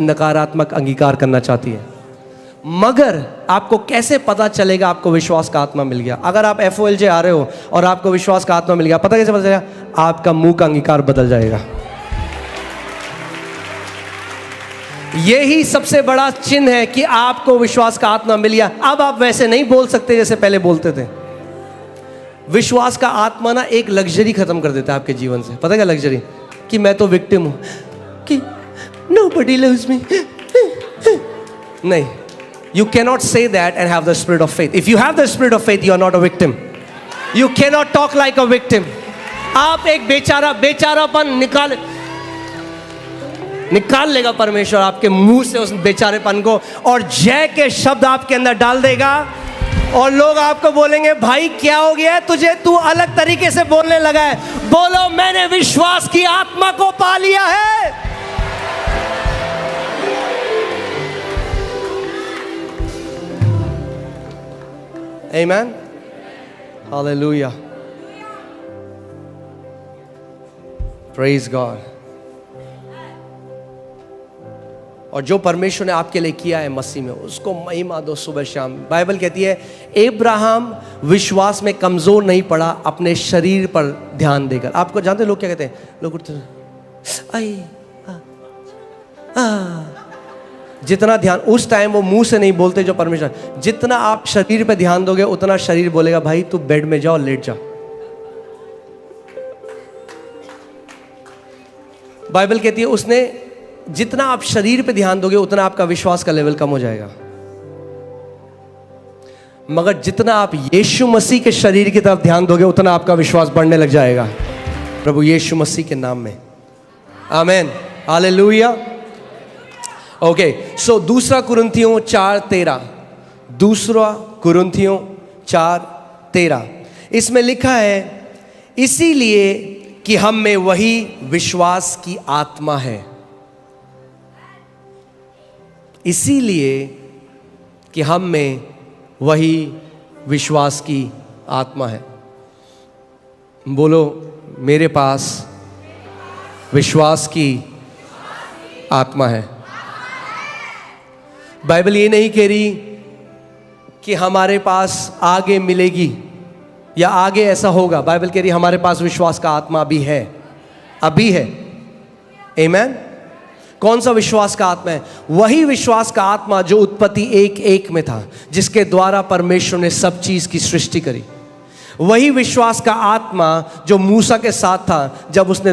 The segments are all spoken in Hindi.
नकारात्मक अंगीकार करना चाहती है। मगर आपको कैसे पता चलेगा आपको विश्वास का आत्मा मिल गया? अगर आप FOLJ आ रहे हो और आपको विश्वास का आत्मा मिल गया, पता कैसे पता चलेगा? आपका मुंह का अंगीकार बदल जाएगा। यही सबसे बड़ा चिन्ह है कि आपको विश्वास का आत्मा मिल गया। अब आप वैसे नहीं बोल सकते जैसे पहले बोलते थे। विश्वास का आत्मा ना एक लग्जरी खत्म कर देता है आपके जीवन से। पता है क्या लग्जरी? कि मैं तो विक्टिम हूं, कि nobody loves me. नहीं, you cannot say that and have the spirit of faith. If you have the spirit of faith, you are not a victim. You cannot talk like a victim. आप एक बेचारापन निकाल लेगा परमेश्वर आपके मुंह से उस बेचारेपन को, और जय के शब्द आपके अंदर डाल देगा। और लोग आपको बोलेंगे, भाई क्या हो गया है तुझे, तू अलग तरीके से बोलने लगा है। बोलो, मैंने विश्वास की आत्मा को पा लिया है। Amen. Hallelujah. Praise God. और जो परमेश्वर ने आपके लिए किया है मसीह में, उसको महिमा दो सुबह शाम। बाइबल कहती है अब्राहम विश्वास में कमजोर नहीं पड़ा अपने शरीर पर ध्यान देकर। आपको जानते लोग क्या कहते हैं? लोग उठते जितना ध्यान, उस टाइम वो मुंह से नहीं बोलते जो परमेश्वर, जितना आप शरीर पे ध्यान दोगे उतना शरीर बोलेगा, भाई तू बेड में जाओ, लेट जा। बाइबल कहती है उसने, जितना आप शरीर पे ध्यान दोगे उतना आपका विश्वास का लेवल कम हो जाएगा। मगर जितना आप यीशु मसीह के शरीर की तरफ ध्यान दोगे उतना आपका विश्वास बढ़ने लग जाएगा, प्रभु यीशु मसीह के नाम में। आमीन, हालेलुया। ओके, सो दूसरा कुरिन्थियों 4:13, दूसरा कुरिन्थियों 4:13, इसमें लिखा है, इसीलिए कि हम में वही विश्वास की आत्मा है। इसीलिए कि हम में वही विश्वास की आत्मा है। बोलो, मेरे पास विश्वास की आत्मा है। बाइबल ये नहीं कह रही कि हमारे पास आगे मिलेगी या आगे ऐसा होगा। बाइबल कह रही हमारे पास विश्वास का आत्मा अभी है, अभी है। आमीन। कौन सा विश्वास का आत्मा है? वही विश्वास का आत्मा जो उत्पत्ति 1:1 में था, जिसके द्वारा परमेश्वर ने सब चीज की सृष्टि करी। वही विश्वास का आत्मा जो मूसा के साथ था जब उसने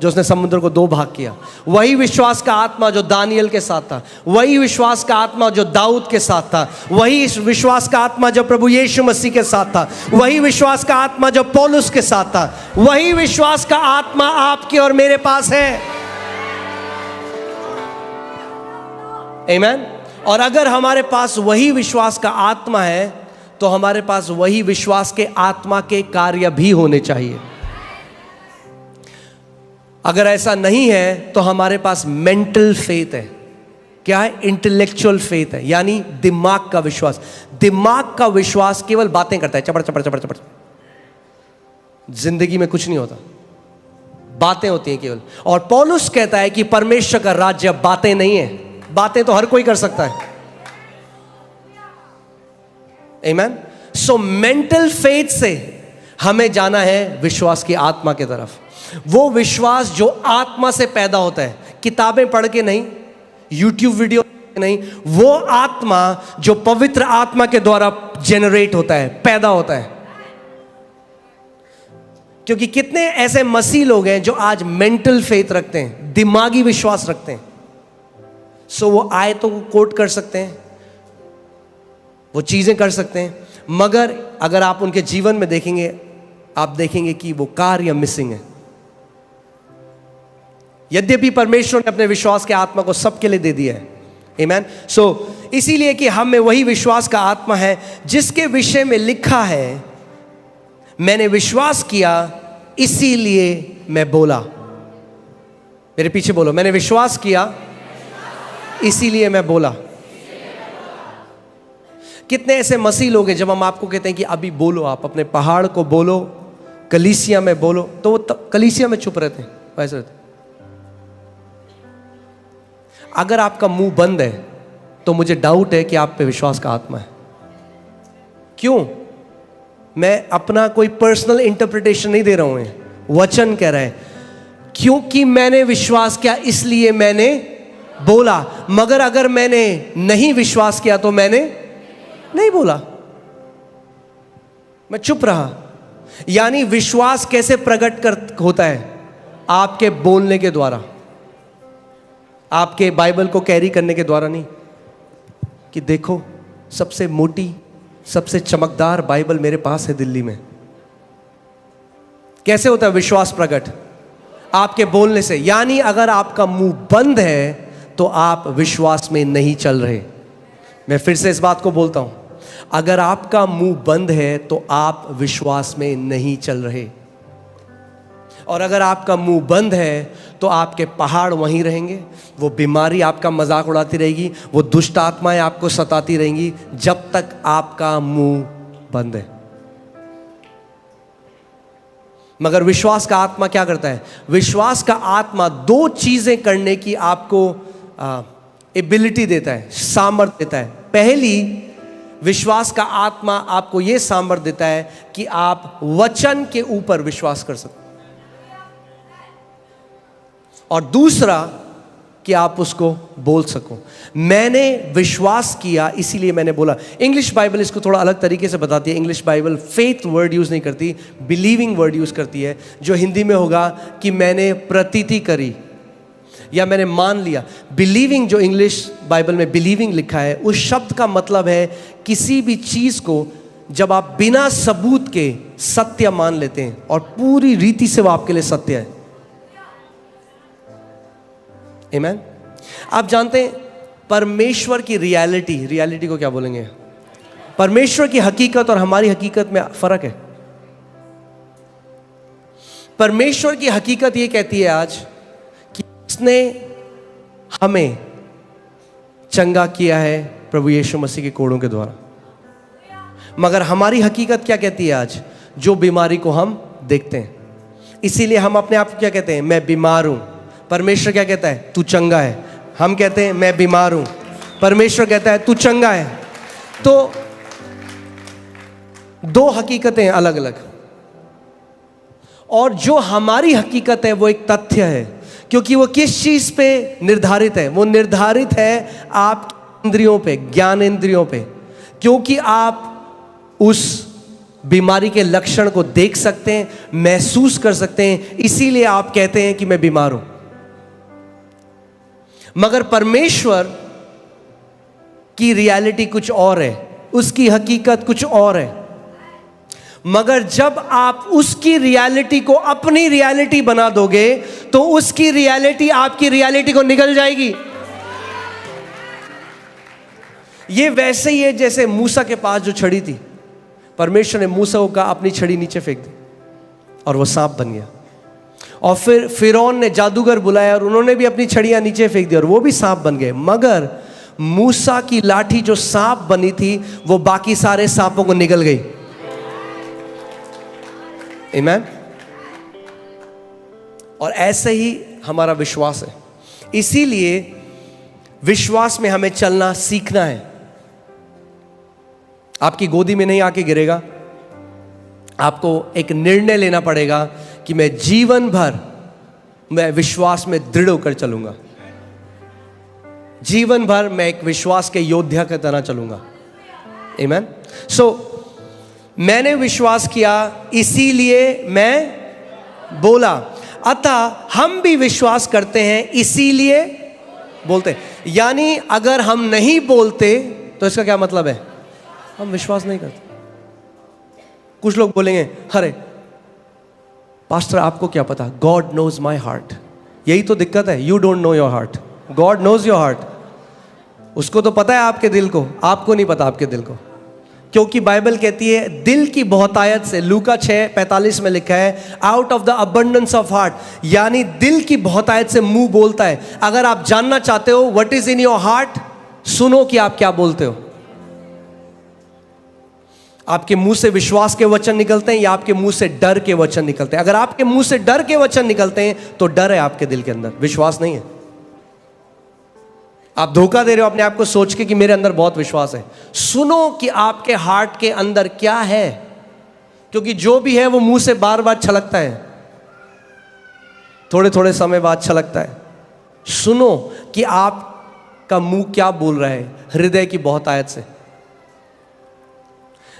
उसने समुद्र को 2 भाग किया। वही विश्वास का आत्मा जो दानियल के साथ था। वही विश्वास का आत्मा जो दाऊद के साथ था। वही विश्वास का आत्मा जो प्रभु यीशु मसीह के साथ था। वही विश्वास का आत्मा जो पौलुस के साथ था। वही विश्वास का आत्मा आपके और मेरे पास है। आमीन। और अगर हमारे पास वही विश्वास का आत्मा है तो हमारे पास वही विश्वास के आत्मा के कार्य भी होने चाहिए। अगर ऐसा नहीं है तो हमारे पास मेंटल फेथ है। क्या है? इंटेलेक्चुअल फेथ है, यानी दिमाग का विश्वास। दिमाग का विश्वास केवल बातें करता है, चपड़ चपड़ चपड़ चपड़। जिंदगी में कुछ नहीं होता, बातें होती हैं केवल। और पौलुस कहता है कि परमेश्वर का राज्य बातें नहीं है। बातें तो हर कोई कर सकता है। आमीन। सो मेंटल फेथ से हमें जाना है विश्वास की आत्मा की तरफ। वो विश्वास जो आत्मा से पैदा होता है, किताबें पढ़ के नहीं, यूट्यूब वीडियो नहीं। वो आत्मा जो पवित्र आत्मा के द्वारा जेनरेट होता है, पैदा होता है। क्योंकि कितने ऐसे मसीह लोग हैं जो आज मेंटल फेथ रखते हैं, दिमागी विश्वास रखते हैं। सो वो आयतों को कोट कर सकते हैं, वो चीजें कर सकते हैं, मगर अगर आप उनके जीवन में देखेंगे, आप देखेंगे कि वो कार्य मिसिंग है। यद्यपि परमेश्वर ने अपने विश्वास के आत्मा को सबके लिए दे दिया है। आमीन। सो इसीलिए कि हम में वही विश्वास का आत्मा है जिसके विषय में लिखा है, मैंने विश्वास किया इसीलिए मैं बोला। मेरे पीछे बोलो, मैंने विश्वास किया इसीलिए मैं बोला। कितने ऐसे मसीह लोग हैं, जब हम आपको कहते हैं कि अभी बोलो, आप अपने पहाड़ को बोलो, कलीसिया में बोलो, तो वो कलीसिया में चुप रहते हैं, वैसे रहते। अगर आपका मुंह बंद है तो मुझे डाउट है कि आप पे विश्वास का आत्मा है। क्यों? मैं अपना कोई पर्सनल इंटरप्रिटेशन नहीं दे रहा हूं, वचन कह रहा है क्योंकि मैंने विश्वास किया इसलिए मैंने बोला। मगर अगर मैंने नहीं विश्वास किया तो मैंने नहीं बोला, मैं चुप रहा। यानी विश्वास कैसे प्रकट होता है? आपके बोलने के द्वारा, आपके बाइबल को कैरी करने के द्वारा नहीं कि देखो सबसे मोटी सबसे चमकदार बाइबल मेरे पास है दिल्ली में। कैसे होता है विश्वास प्रकट? आपके बोलने से। यानी अगर आपका मुंह बंद है तो आप विश्वास में नहीं चल रहे। मैं फिर से इस बात को बोलता हूं, अगर आपका मुंह बंद है तो आप विश्वास में नहीं चल रहे। और अगर आपका मुंह बंद है तो आपके पहाड़ वहीं रहेंगे, वो बीमारी आपका मजाक उड़ाती रहेगी, वो दुष्ट आत्माएं आपको सताती रहेंगी जब तक आपका मुंह बंद है। मगर विश्वास का आत्मा क्या करता है? विश्वास का आत्मा दो चीजें करने की आपको एबिलिटी देता है, सामर्थ्य देता है। पहली, विश्वास का आत्मा आपको यह सामर्थ्य देता है कि आप वचन के ऊपर विश्वास कर सकते, और दूसरा कि आप उसको बोल सको। मैंने विश्वास किया इसीलिए मैंने बोला। इंग्लिश बाइबल इसको थोड़ा अलग तरीके से बताती है। English Bible faith word use नहीं करती, बिलीविंग वर्ड यूज करती है, जो हिंदी में होगा कि मैंने प्रतीति करी या मैंने मान लिया। बिलीविंग, जो इंग्लिश बाइबल में बिलीविंग लिखा है, उस शब्द का मतलब है किसी भी चीज को जब आप बिना सबूत के सत्य मान लेते हैं और पूरी रीति से वो आपके लिए सत्य है। आमीन। आप जानते हैं परमेश्वर की रियलिटी को क्या बोलेंगे? परमेश्वर की हकीकत और हमारी हकीकत में फर्क है। परमेश्वर की हकीकत यह कहती है आज कि उसने हमें चंगा किया है प्रभु यीशु मसीह के कोड़ों के द्वारा। मगर हमारी हकीकत क्या कहती है आज? जो बीमारी को हम देखते हैं, इसीलिए हम अपने आप को क्या कहते हैं? मैं बीमार हूं। परमेश्वर क्या कहता है? तू चंगा है। हम कहते हैं मैं बीमार हूं, परमेश्वर कहता है तू चंगा है। तो दो हकीकतें अलग अलग। और जो हमारी हकीकत है वो एक तथ्य है, क्योंकि वो किस चीज पे निर्धारित है? वो निर्धारित है आपकी इंद्रियों पे, ज्ञान इंद्रियों पे। क्योंकि आप उस बीमारी के लक्षण को देख सकते हैं, महसूस कर सकते हैं, इसीलिए आप कहते हैं कि मैं बीमार हूं। मगर परमेश्वर की रियलिटी कुछ और है, उसकी हकीकत कुछ और है। मगर जब आप उसकी रियलिटी को अपनी रियलिटी बना दोगे तो उसकी रियलिटी आपकी रियलिटी को निगल जाएगी। ये वैसे ही है जैसे मूसा के पास जो छड़ी थी, परमेश्वर ने मूसा को कहा अपनी छड़ी नीचे फेंक दी और वो सांप बन गया। और फिर फिरौन ने जादूगर बुलाया और उन्होंने भी अपनी छड़ियां नीचे फेंक दी और वो भी सांप बन गए। मगर मूसा की लाठी जो सांप बनी थी वो बाकी सारे सांपों को निगल गई। आमीन। और ऐसे ही हमारा विश्वास है। इसीलिए विश्वास में हमें चलना सीखना है। आपकी गोदी में नहीं आके गिरेगा, आपको एक निर्णय लेना पड़ेगा कि मैं जीवन भर मैं विश्वास में दृढ़ होकर चलूंगा। जीवन भर मैं एक विश्वास के योद्धा की तरह चलूंगा। आमीन। सो मैंने विश्वास किया इसीलिए मैं बोला। अतः हम भी विश्वास करते हैं इसीलिए बोलते हैं। यानी अगर हम नहीं बोलते तो इसका क्या मतलब है? हम विश्वास नहीं करते। कुछ लोग बोलेंगे अरे पास्टर आपको क्या पता, गॉड नोज माई हार्ट। यही तो दिक्कत है, you don't know your heart, God knows your heart. उसको तो पता है आपके दिल को, आपको नहीं पता आपके दिल को। क्योंकि बाइबल कहती है दिल की बहुतायत से, लूका 6:45 में लिखा है out of the abundance of heart, यानी दिल की बहुतायत से मुंह बोलता है। अगर आप जानना चाहते हो what is in your heart, सुनो कि आप क्या बोलते हो। आपके मुंह से विश्वास के वचन निकलते हैं या आपके मुंह से डर के वचन निकलते हैं? अगर आपके मुंह से डर के वचन निकलते हैं तो डर है आपके दिल के अंदर, विश्वास नहीं है। आप धोखा दे रहे हो अपने आप को सोच के कि मेरे अंदर बहुत विश्वास है। सुनो कि आपके हार्ट के अंदर क्या है, क्योंकि जो भी है वो मुंह से बार बार छलकता है, थोड़े थोड़े समय बाद छलकता है। सुनो कि आपका मुंह क्या बोल रहा है हृदय की बहुत आयत से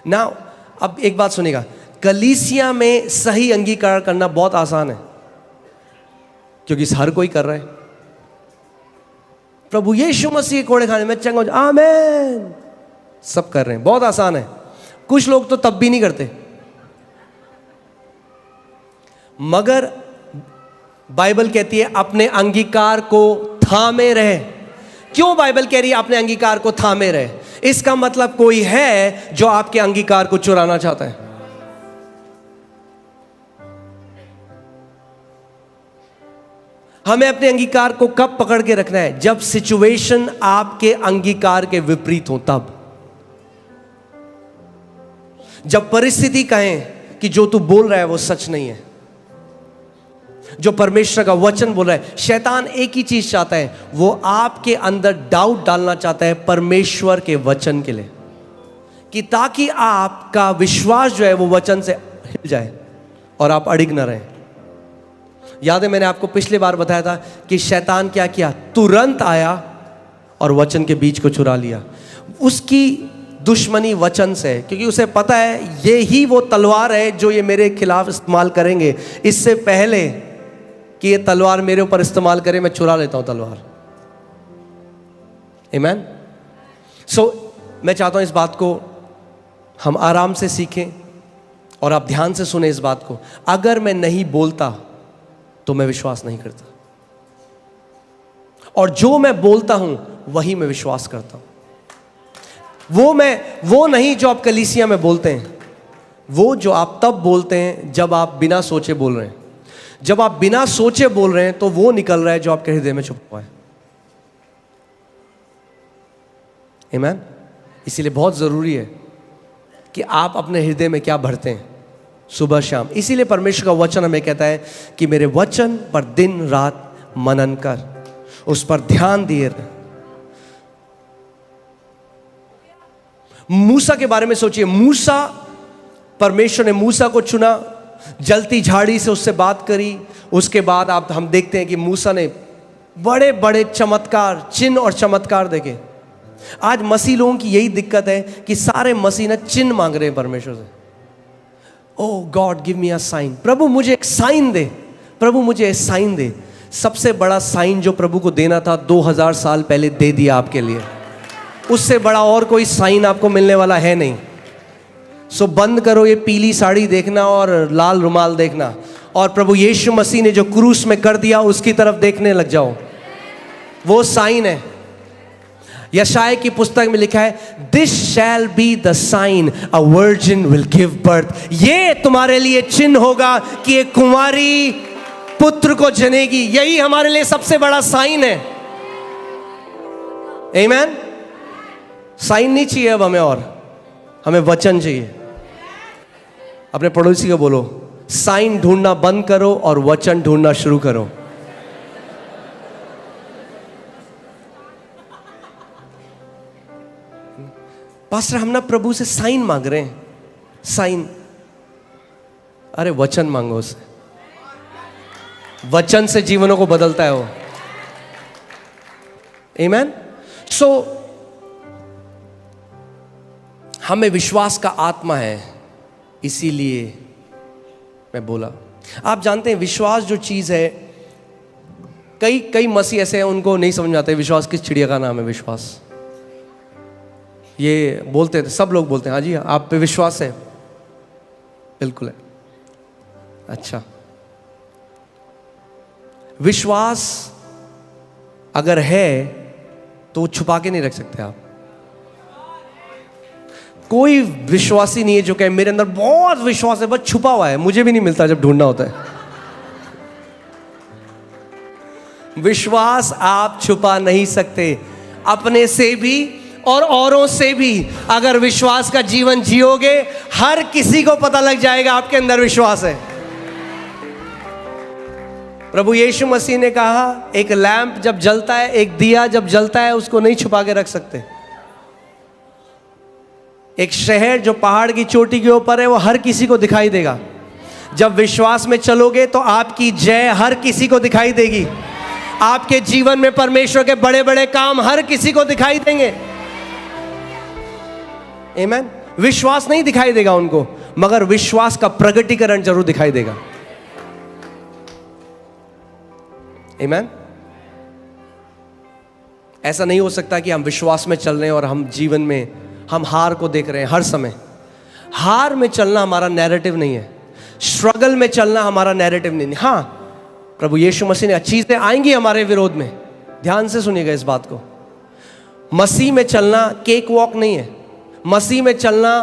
ना। अब एक बात सुनिएगा, कलीसिया में सही अंगीकार करना बहुत आसान है, क्योंकि हर कोई कर रहा है। प्रभु यीशु मसीह के कोड़े खाने में चंगा हो जाए, आमीन, सब कर रहे हैं, बहुत आसान है। कुछ लोग तो तब भी नहीं करते। मगर बाइबल कहती है अपने अंगीकार को थामे रहे। क्यों बाइबल कह रही है अपने अंगीकार को थामे रहे? इसका मतलब कोई है जो आपके अंगीकार को चुराना चाहता है। हमें अपने अंगीकार को कब पकड़ के रखना है? जब सिचुएशन आपके अंगीकार के विपरीत हो, तब। जब परिस्थिति कहें कि जो तू बोल रहा है वो सच नहीं है, जो परमेश्वर का वचन बोल रहा है। शैतान एक ही चीज चाहता है, वो आपके अंदर डाउट डालना चाहता है परमेश्वर के वचन के लिए, कि ताकि आपका विश्वास जो है वो वचन से हिल जाए और आप अड़िग न रहें। याद है मैंने आपको पिछली बार बताया था कि शैतान क्या किया? तुरंत आया और वचन के बीज को चुरा लिया। उसकी दुश्मनी वचन से है, क्योंकि उसे पता है ये ही वो तलवार है जो ये मेरे खिलाफ इस्तेमाल करेंगे। इससे पहले कि ये तलवार मेरे ऊपर इस्तेमाल करे, मैं चुरा लेता हूं तलवार। आमीन। सो मैं चाहता हूं इस बात को हम आराम से सीखें और आप ध्यान से सुने इस बात को। अगर मैं नहीं बोलता तो मैं विश्वास नहीं करता, और जो मैं बोलता हूं वही मैं विश्वास करता हूं। वो नहीं जो आप कलीसिया में बोलते हैं, वो जो आप तब बोलते हैं जब आप बिना सोचे बोल रहे हैं। जब आप बिना सोचे बोल रहे हैं तो वो निकल रहा है जो आपके हृदय में छुपा हुआ है। आमीन। इसीलिए बहुत जरूरी है कि आप अपने हृदय में क्या भरते हैं सुबह शाम। इसीलिए परमेश्वर का वचन हमें कहता है कि मेरे वचन पर दिन रात मनन कर, उस पर ध्यान दिए रहे। मूसा के बारे में सोचिए। मूसा, परमेश्वर ने मूसा को चुना, जलती झाड़ी से उससे बात करी। उसके बाद हम देखते हैं कि मूसा ने बड़े बड़े चमत्कार, चिन्ह और चमत्कार देखे। आज मसीह लोगों की यही दिक्कत है कि सारे मसीह ना चिन्ह मांग रहे हैं परमेश्वर से। Oh God give me a sign, प्रभु मुझे एक साइन दे, प्रभु मुझे एक साइन दे। सबसे बड़ा साइन जो प्रभु को देना था 2000 साल पहले दे दिया आपके लिए। उससे बड़ा और कोई साइन आपको मिलने वाला है नहीं। सो बंद करो ये पीली साड़ी देखना और लाल रुमाल देखना, और प्रभु यीशु मसीह ने जो क्रूस में कर दिया उसकी तरफ देखने लग जाओ। वो साइन है। यशायाह की पुस्तक में लिखा है, this shall be the sign, a virgin will give birth. ये तुम्हारे लिए चिन्ह होगा कि एक कुंवारी पुत्र को जनेगी। यही हमारे लिए सबसे बड़ा साइन है। आमीन। साइन नहीं चाहिए अब हमें, और हमें वचन चाहिए। अपने पड़ोसी को बोलो, साइन ढूंढना बंद करो और वचन ढूंढना शुरू करो। पास्टर हम ना प्रभु से साइन मांग रहे हैं। साइन, अरे वचन मांगो उससे। वचन से जीवनों को बदलता है वो। आमीन। सो हमें विश्वास का आत्मा है, इसीलिए मैं बोला। आप जानते हैं विश्वास जो चीज है, कई मसीह ऐसे हैं उनको नहीं समझ में आता है विश्वास किस चिड़िया का नाम है। विश्वास ये बोलते थे, सब लोग बोलते हैं हाँ जी आप पे विश्वास है, बिल्कुल है। अच्छा, विश्वास अगर है तो वो छुपा के नहीं रख सकते आप। कोई विश्वासी नहीं है जो कहे मेरे अंदर बहुत विश्वास है, बस छुपा हुआ है, मुझे भी नहीं मिलता जब ढूंढना होता है। विश्वास आप छुपा नहीं सकते, अपने से भी और औरों से भी। अगर विश्वास का जीवन जियोगे, हर किसी को पता लग जाएगा आपके अंदर विश्वास है। प्रभु यीशु मसीह ने कहा एक लैंप जब जलता है, एक दिया जब जलता है, उसको नहीं छुपा के रख सकते। एक शहर जो पहाड़ की चोटी के ऊपर है वो हर किसी को दिखाई देगा। जब विश्वास में चलोगे तो आपकी जय हर किसी को दिखाई देगी। आपके जीवन में परमेश्वर के बड़े बड़े काम हर किसी को दिखाई देंगे। आमीन। विश्वास नहीं दिखाई देगा उनको, मगर विश्वास का प्रगटीकरण जरूर दिखाई देगा। आमीन। ऐसा नहीं हो सकता कि हम विश्वास में चल रहे हैं और हम जीवन में हम हार को देख रहे हैं हर समय। हार में चलना हमारा नैरेटिव नहीं है, स्ट्रगल में चलना हमारा नैरेटिव नहीं है। हाँ, प्रभु यीशु मसीह ने चीजें आएंगी हमारे विरोध में, ध्यान से सुनिएगा इस बात को। मसीह में चलना केक वॉक नहीं है। मसीह में चलना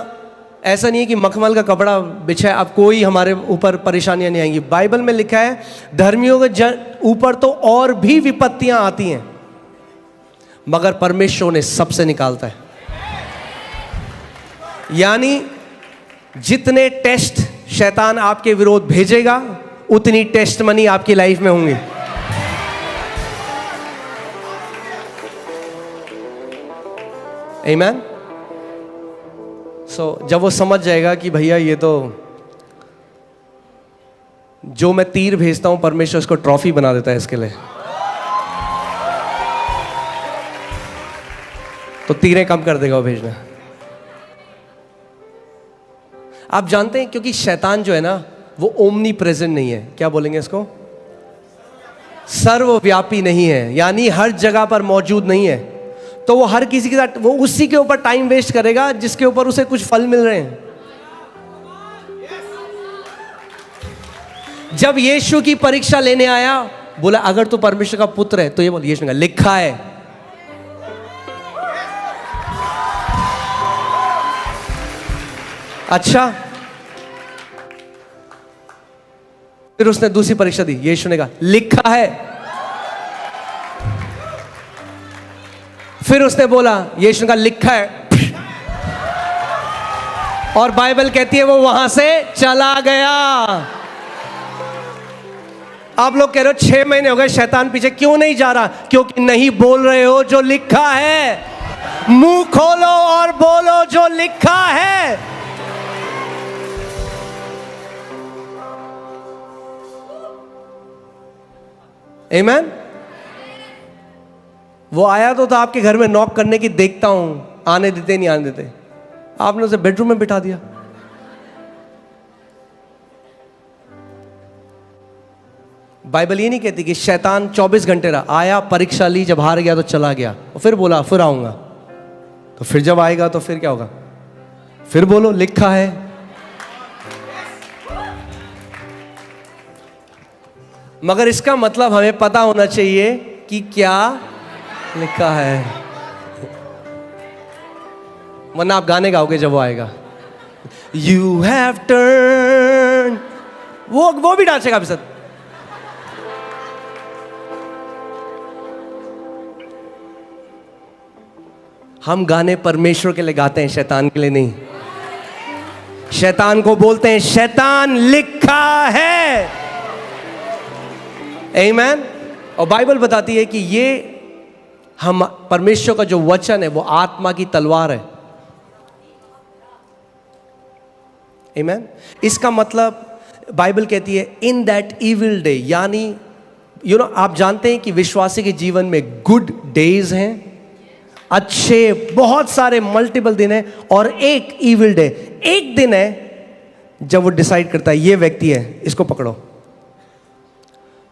ऐसा नहीं है कि मखमल का कपड़ा बिछा है, अब कोई हमारे ऊपर परेशानियां नहीं आएंगी। बाइबल में लिखा है धर्मियों के ऊपर तो और भी विपत्तियां आती हैं, मगर परमेश्वर ने सबसे निकालता है। यानी जितने टेस्ट शैतान आपके विरोध भेजेगा, उतनी टेस्ट मनी आपकी लाइफ में होंगी। आमीन। जब वो समझ जाएगा कि भैया ये तो जो मैं तीर भेजता हूं परमेश्वर उसको ट्रॉफी बना देता है इसके लिए, तो तीरें कम कर देगा वो भेजना। आप जानते हैं क्योंकि शैतान जो है ना वो ओमनी प्रेजेंट नहीं है, क्या बोलेंगे इसको, सर्वव्यापी नहीं है, यानी हर जगह पर मौजूद नहीं है। तो वो हर किसी के साथ वो उसी के ऊपर टाइम वेस्ट करेगा जिसके ऊपर उसे कुछ फल मिल रहे हैं। जब यीशु की परीक्षा लेने आया, बोला अगर तू परमेश्वर का पुत्र है, तो ये बोल, यीशु ने कहा लिखा है। अच्छा, फिर उसने दूसरी परीक्षा दी, यीशु ने कहा लिखा है। फिर उसने बोला, यीशु ने कहा लिखा है, और बाइबल कहती है वो वहां से चला गया। आप लोग कह रहे हो 6 महीने हो गए शैतान पीछे क्यों नहीं जा रहा? क्योंकि नहीं बोल रहे हो जो लिखा है। मुंह खोलो और बोलो जो लिखा है। आमीन। वो आया तो था आपके घर में नॉक करने की, देखता हूं आने देते नहीं आने देते, आपने उसे बेडरूम में बिठा दिया। बाइबल ये नहीं कहती कि शैतान 24 घंटे रहा, आया, परीक्षा ली, जब हार गया तो चला गया, और फिर बोला फिर आऊंगा। तो फिर जब आएगा तो फिर क्या होगा? फिर बोलो लिखा है। मगर इसका मतलब हमें पता होना चाहिए कि क्या लिखा है, वरना आप गाने गाओगे जब वो आएगा। यू हैव टर्न, वो भी डांसेगा आपके साथ। हम गाने परमेश्वर के लिए गाते हैं, शैतान के लिए नहीं। शैतान को बोलते हैं शैतान लिखा है। आमीन। और बाइबल बताती है कि ये हम परमेश्वर का जो वचन है वो आत्मा की तलवार है। आमीन। इसका मतलब बाइबल कहती है इन दैट इविल डे, यानी आप जानते हैं कि विश्वासी के जीवन में गुड डेज हैं, अच्छे बहुत सारे मल्टीपल दिन है, और एक इविल डे, एक दिन है जब वो डिसाइड करता है ये व्यक्ति है, इसको पकड़ो।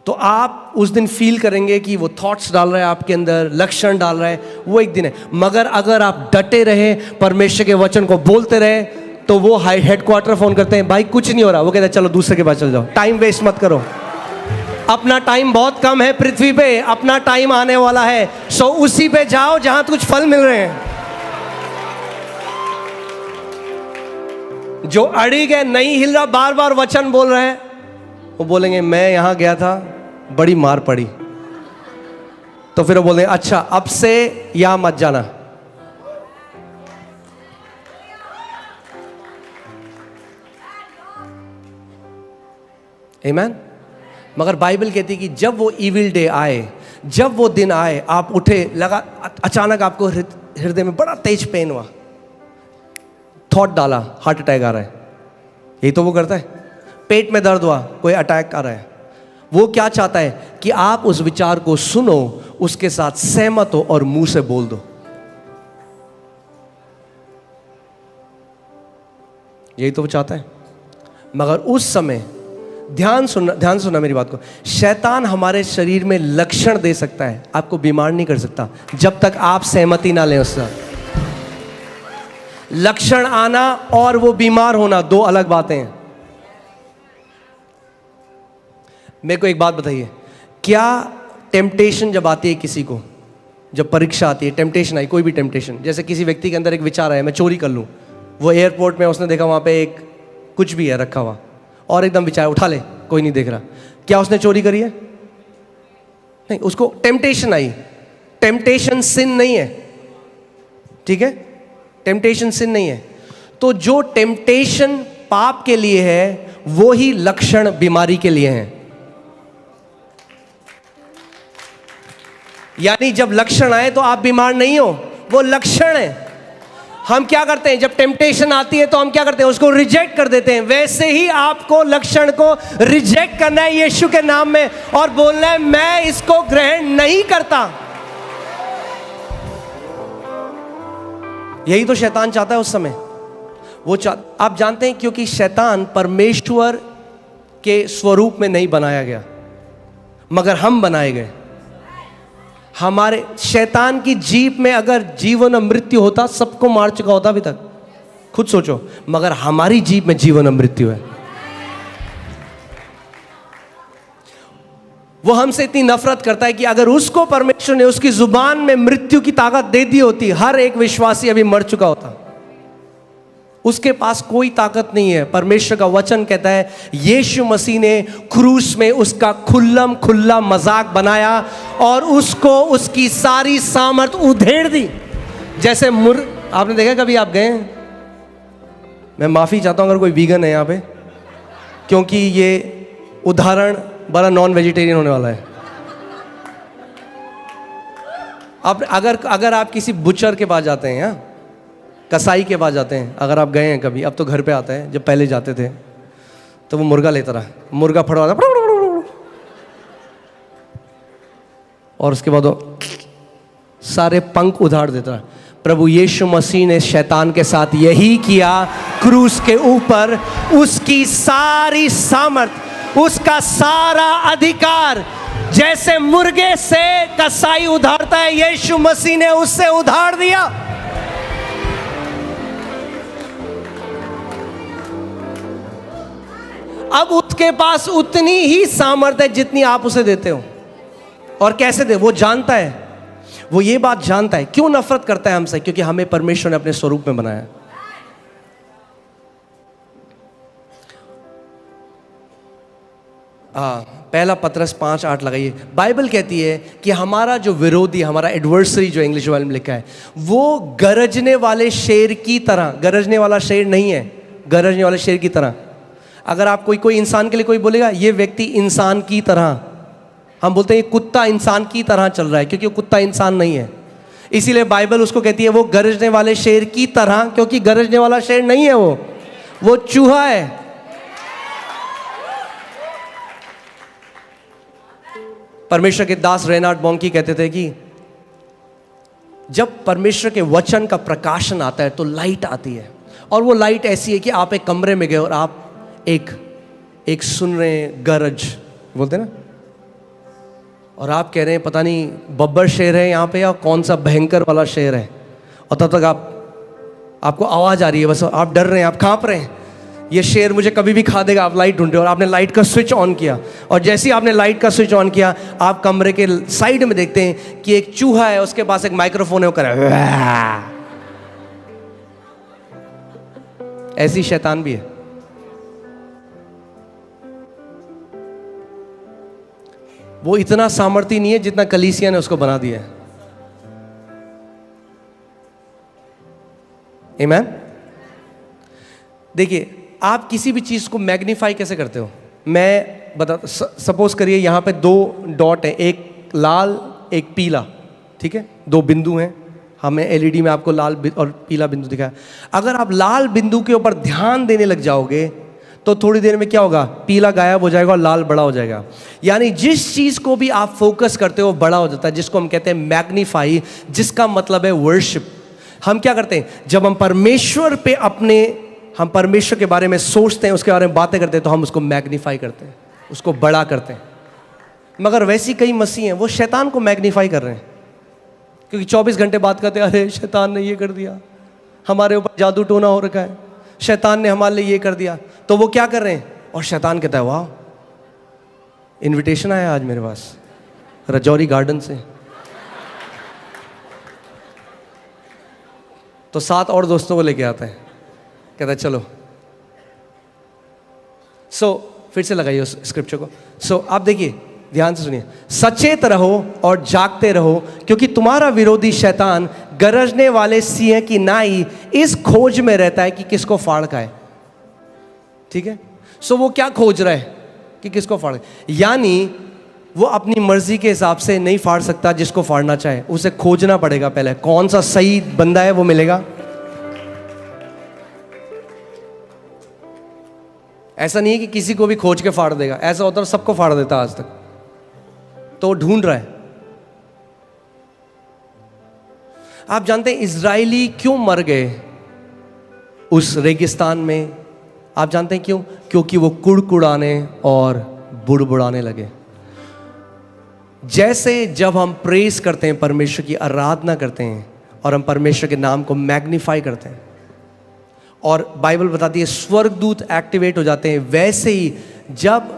तो आप उस दिन फील करेंगे कि वो थॉट्स डाल रहा है आपके अंदर, लक्षण डाल रहा है, वो एक दिन है। मगर अगर आप डटे रहे, परमेश्वर के वचन को बोलते रहे, तो वो हेडक्वार्टर फोन करते हैं, भाई कुछ नहीं हो रहा। वो कहते हैं चलो दूसरे के पास चल जाओ, टाइम वेस्ट मत करो, अपना टाइम बहुत कम है पृथ्वी पे, अपना टाइम आने वाला है, सो उसी पे जाओ जहां कुछ फल मिल रहे हैं। जो अड़िग है, नहीं हिल रहा, बार बार वचन बोल रहे हैं, वो बोलेंगे मैं यहां गया था, बड़ी मार पड़ी। तो फिर वो बोलेंगे अच्छा अब से यहां मत जाना। आमीन। मगर बाइबल कहती है कि जब वो इविल डे आए, जब वो दिन आए, आप उठे, लगा अचानक आपको हृदय में बड़ा तेज पेन हुआ, थॉट डाला हार्ट अटैक आ रहा है, यही तो वो करता है। पेट में दर्द हुआ, कोई अटैक आ रहा है। वो क्या चाहता है कि आप उस विचार को सुनो, उसके साथ सहमत हो और मुंह से बोल दो। यही तो वो चाहता है। मगर उस समय ध्यान सुनना मेरी बात को, शैतान हमारे शरीर में लक्षण दे सकता है, आपको बीमार नहीं कर सकता जब तक आप सहमति ना लें उससे। लक्षण आना और वो बीमार होना दो अलग बातें हैं। मेरे को एक बात बताइए, क्या टेम्पटेशन जब आती है किसी को, जब परीक्षा आती है, टेम्पटेशन आई, कोई भी टेम्पटेशन, जैसे किसी व्यक्ति के अंदर एक विचार आया मैं चोरी कर लूं, वो एयरपोर्ट में उसने देखा वहां पे एक कुछ भी है रखा हुआ और एकदम विचार उठा ले, कोई नहीं देख रहा, क्या उसने चोरी करी है? नहीं, उसको टेम्पटेशन आई। टेम्पटेशन सिन नहीं है, ठीक है? टेम्पटेशन सिन नहीं है। तो जो टेम्पटेशन पाप के लिए है वो ही लक्षण बीमारी के लिए हैं। यानी जब लक्षण आए तो आप बीमार नहीं हो, वो लक्षण है। हम क्या करते हैं, जब टेम्पटेशन आती है तो हम क्या करते हैं, उसको रिजेक्ट कर देते हैं। वैसे ही आपको लक्षण को रिजेक्ट करना है यीशु के नाम में और बोलना है मैं इसको ग्रहण नहीं करता। यही तो शैतान चाहता है उस समय। वो आप जानते हैं, क्योंकि शैतान परमेश्वर के स्वरूप में नहीं बनाया गया, मगर हम बनाए गए। हमारे शैतान की जीभ में अगर जीवन और मृत्यु होता, सबको मार चुका होता अभी तक, खुद सोचो। मगर हमारी जीभ में जीवन और मृत्यु है। वो हमसे इतनी नफरत करता है कि अगर उसको परमेश्वर ने उसकी जुबान में मृत्यु की ताकत दे दी होती, हर एक विश्वासी अभी मर चुका होता। उसके पास कोई ताकत नहीं है। परमेश्वर का वचन कहता है यीशु मसीह ने क्रूस में उसका खुल्लम खुल्ला मजाक बनाया और उसको उसकी सारी सामर्थ उधेड़ दी। जैसे आपने देखा कभी, आप गए? मैं माफी चाहता हूं अगर कोई वीगन है यहाँ पे, क्योंकि ये उदाहरण बड़ा नॉन वेजिटेरियन होने वाला है। आप अगर आप किसी बुचर के पास जाते हैं, कसाई के पास जाते हैं, अगर आप गए हैं कभी, अब तो घर पे आता है, जब पहले जाते थे तो वो मुर्गा लेता रहा, मुर्गा फड़वाता और उसके बाद वो सारे पंख उधाड़ देता रहा। प्रभु यीशु मसीह ने शैतान के साथ यही किया क्रूस के ऊपर। उसकी सारी सामर्थ, उसका सारा अधिकार, जैसे मुर्गे से कसाई उधारता है, यीशु मसीह ने उससे उधार दिया। अब उसके पास उतनी ही सामर्थ्य है जितनी आप उसे देते हो। और कैसे दे, वो जानता है, वो ये बात जानता है। क्यों नफरत करता है हमसे? क्योंकि हमें परमेश्वर ने अपने स्वरूप में बनाया। पहला पतरस 5:8 लगाइए। बाइबल कहती है कि हमारा जो विरोधी, हमारा एडवर्सरी, जो इंग्लिश वाले में लिखा है, वो गरजने वाले शेर की तरह, गरजने वाला शेर नहीं है, गरजने वाले शेर की तरह। अगर आप कोई इंसान के लिए कोई बोलेगा ये व्यक्ति इंसान की तरह, हम बोलते हैं कुत्ता इंसान की तरह चल रहा है, क्योंकि वो कुत्ता इंसान नहीं है। इसीलिए बाइबल उसको कहती है वो गरजने वाले शेर की तरह, क्योंकि गरजने वाला शेर नहीं है, वो चूहा है। परमेश्वर के दास रेनार्ड बॉन्की कहते थे कि जब परमेश्वर के वचन का प्रकाशन आता है तो लाइट आती है, और वो लाइट ऐसी है कि आप एक कमरे में गए और आप एक सुन रहे हैं गरज, बोलते हैं ना, और आप कह रहे हैं पता नहीं बब्बर शेर है यहाँ पे या कौन सा भयंकर वाला शेर है, और तब तक आपको आवाज़ आ रही है, बस आप डर रहे हैं, आप कांप रहे हैं, ये शेर मुझे कभी भी खा देगा। आप लाइट ढूंढते हो और आपने लाइट का स्विच ऑन किया, और जैसे ही आपने लाइट का स्विच ऑन किया, आप कमरे के साइड में देखते हैं कि एक चूहा है, उसके पास एक माइक्रोफोन है, वो कर रहा है। ऐसी शैतान भी है। वो इतना सामर्थ्य नहीं है जितना कलीसिया ने उसको बना दिया है। आमीन। देखिए, आप किसी भी चीज को मैग्नीफाई कैसे करते हो? मैं बता, सपोज करिए यहाँ पे 2 डॉट है, एक लाल एक पीला, ठीक है, 2 बिंदु हैं। हमें एलईडी में आपको लाल और पीला बिंदु दिखाया। अगर आप लाल बिंदु के ऊपर ध्यान देने लग जाओगे तो थोड़ी देर में क्या होगा, पीला गायब हो जाएगा और लाल बड़ा हो जाएगा। यानी जिस चीज को भी आप फोकस करते हो बड़ा हो जाता है, जिसको हम कहते हैं मैग्नीफाई, जिसका मतलब है वर्शिप। हम क्या करते हैं, जब हम परमेश्वर पे हम परमेश्वर के बारे में सोचते हैं, उसके बारे में बातें करते हैं, तो हम उसको मैग्नीफाई करते हैं, उसको बड़ा करते हैं। मगर वैसी कई मसीह हैं, वो शैतान को मैग्नीफाई कर रहे हैं, क्योंकि 24 घंटे बात करते हैं, अरे शैतान ने ये कर दिया, हमारे ऊपर जादू टोना हो रखा है, शैतान ने हमारे लिए ये कर दिया। तो वो क्या कर रहे हैं, और शैतान कहता है वाह, इनविटेशन आया आज मेरे पास रजौरी गार्डन से, तो 7 और दोस्तों को लेके आता है, कहता है चलो। फिर से लगाइए उस स्क्रिप्चर को। आप देखिए, ध्यान से सुनिए, सचेत रहो और जागते रहो, क्योंकि तुम्हारा विरोधी शैतान गरजने वाले सिंह की नाई इस खोज में रहता है कि किसको फाड़ खाए। ठीक है, वो क्या खोज रहा है कि किसको फाड़, यानी वो अपनी मर्जी के हिसाब से नहीं फाड़ सकता जिसको फाड़ना चाहे, उसे खोजना पड़ेगा पहले, कौन सा सही बंदा है वो मिलेगा। ऐसा नहीं है कि किसी को भी खोज के फाड़ देगा, ऐसा होता है सबको फाड़ देता आज तक, तो वो ढूंढ रहा है। आप जानते हैं इजरायली क्यों मर गए उस रेगिस्तान में? आप जानते हैं क्यों? क्योंकि वो कुड़कुड़ाने और बुड़बुड़ाने लगे। जैसे जब हम प्रेज करते हैं, परमेश्वर की आराधना करते हैं और हम परमेश्वर के नाम को मैग्नीफाई करते हैं, और बाइबल बताती है स्वर्गदूत एक्टिवेट हो जाते हैं, वैसे ही जब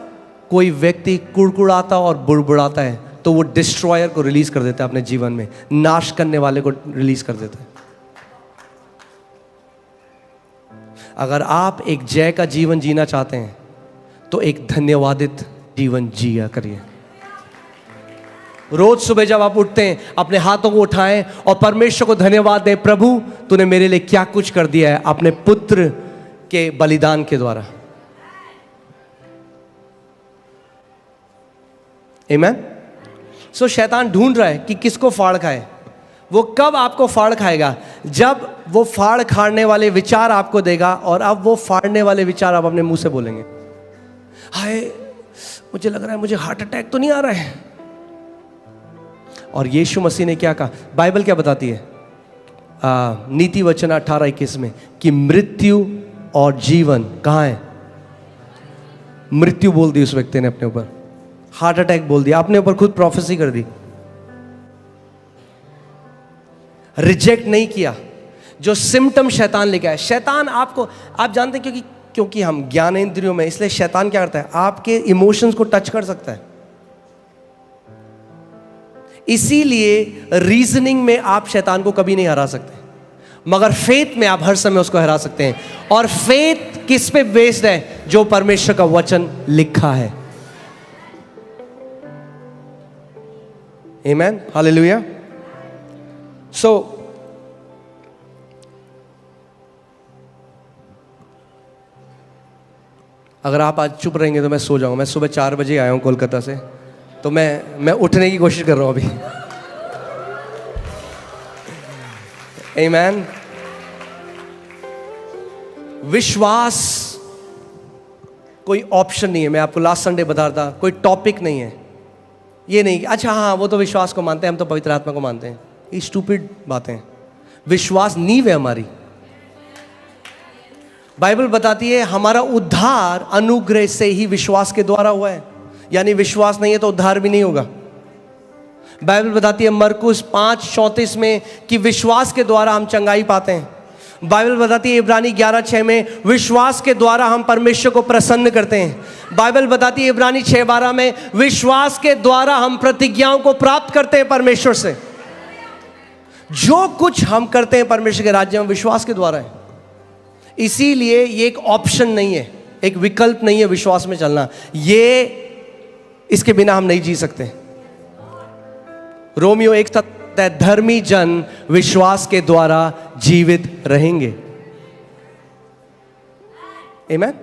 कोई व्यक्ति कुड़कुड़ाता और बुड़बुड़ाता है तो वो डिस्ट्रॉयर को रिलीज कर देता है अपने जीवन में, नाश करने वाले को रिलीज कर देता है। अगर आप एक जय का जीवन जीना चाहते हैं तो एक धन्यवादित जीवन जिया करिए। रोज सुबह जब आप उठते हैं, अपने हाथों को उठाएं और परमेश्वर को धन्यवाद दें, प्रभु तूने मेरे लिए क्या कुछ कर दिया है अपने पुत्र के बलिदान के द्वारा। आमीन। शैतान ढूंढ रहा है कि किसको फाड़ खाए। वो कब आपको फाड़ खाएगा? जब वो फाड़ खाड़ने वाले विचार आपको देगा, और अब वो फाड़ने वाले विचार आप अपने मुंह से बोलेंगे, हाय मुझे लग रहा है मुझे हार्ट अटैक तो नहीं आ रहा है। और यीशु मसीह ने क्या कहा? बाइबल क्या बताती है? नीति वचन 18:21 में कि मृत्यु और जीवन कहाँ है? मृत्यु बोल दी उस व्यक्ति ने अपने ऊपर, हार्ट अटैक बोल दिया, अपने ऊपर खुद प्रोफेसी कर दी। रिजेक्ट नहीं किया जो सिम्टम शैतान लेके आया। शैतान आपको, आप जानते हैं क्योंकि हम ज्ञानेंद्रियों में, इसलिए शैतान क्या करता है? आपके इमोशंस को टच कर सकता है। इसीलिए रीजनिंग में आप शैतान को कभी नहीं हरा सकते, मगर फेथ में आप हर समय उसको हरा सकते हैं। और फेथ किस पे बेस्ड है? जो परमेश्वर का वचन लिखा है। आमेन, हालेलुया। अगर आप आज चुप रहेंगे तो मैं सो जाऊंगा। मैं सुबह 4 बजे आया हूं कोलकाता से, तो मैं उठने की कोशिश कर रहा हूं अभी। आमेन। विश्वास कोई ऑप्शन नहीं है। मैं आपको लास्ट संडे बता रहा था, कोई टॉपिक नहीं है। ये नहीं कि अच्छा हाँ वो तो विश्वास को मानते हैं, हम तो पवित्र आत्मा को मानते हैं। ये स्टूपिड बातें। विश्वास नींव है हमारी। बाइबल बताती है हमारा उद्धार अनुग्रह से ही विश्वास के द्वारा हुआ है, यानी विश्वास नहीं है तो उद्धार भी नहीं होगा। बाइबल बताती है मरकुस 5:34 में कि विश्वास के द्वारा हम चंगाई पाते हैं। बाइबल बताती है इब्रानी 11:6 में विश्वास के द्वारा हम परमेश्वर को प्रसन्न करते हैं। बाइबल बताती है इब्रानी 6:12 में विश्वास के द्वारा हम प्रतिज्ञाओं को प्राप्त करते हैं परमेश्वर से। जो कुछ हम करते हैं परमेश्वर के राज्य में विश्वास के द्वारा है। इसीलिए ये एक ऑप्शन नहीं है, एक विकल्प नहीं है विश्वास में चलना। ये इसके बिना हम नहीं जी सकते। रोमियो 1:7 धर्मी जन विश्वास के द्वारा जीवित रहेंगे। आमेन।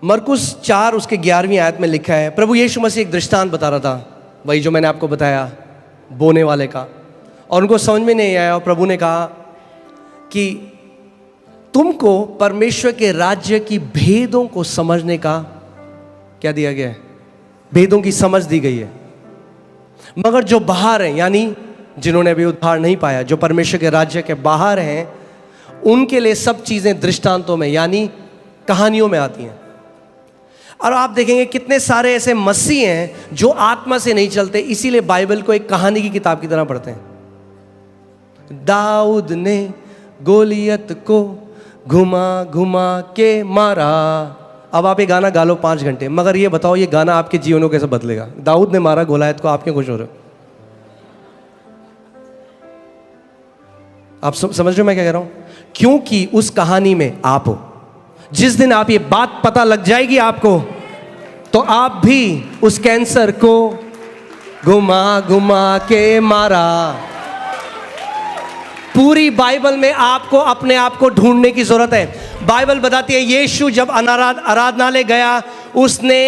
मरकुस 4 उसके 11वीं आयत में लिखा है, प्रभु यीशु मसीह एक दृष्टांत बता रहा था, वही जो मैंने आपको बताया बोने वाले का, और उनको समझ में नहीं आया और प्रभु ने कहा कि तुमको परमेश्वर के राज्य की भेदों को समझने का क्या दिया गया है, भेदों की समझ दी गई है। मगर जो बाहर हैं, यानी जिन्होंने अभी उद्धार नहीं पाया, जो परमेश्वर के राज्य के बाहर हैं, उनके लिए सब चीजें दृष्टांतों में यानी कहानियों में आती हैं। और आप देखेंगे कितने सारे ऐसे मसीह हैं जो आत्मा से नहीं चलते, इसीलिए बाइबल को एक कहानी की किताब की तरह पढ़ते हैं। दाऊद ने गोलियत को घुमा घुमा के मारा। अब आप ये गाना गा लो 5 घंटे, मगर ये बताओ ये गाना आपके जीवन को कैसे बदलेगा? दाऊद ने मारा गोलियत को, आप क्यों खुश हो रहे हो? आप समझ रहे हो मैं क्या कह रहा हूं? क्योंकि उस कहानी में आप हो। जिस दिन आप ये बात पता लग जाएगी आपको, तो आप भी उस कैंसर को घुमा घुमा के मारा। पूरी बाइबल में आपको अपने आप को ढूंढने की जरूरत है। बाइबल बताती है यीशु जब आराधनालय गया, उसने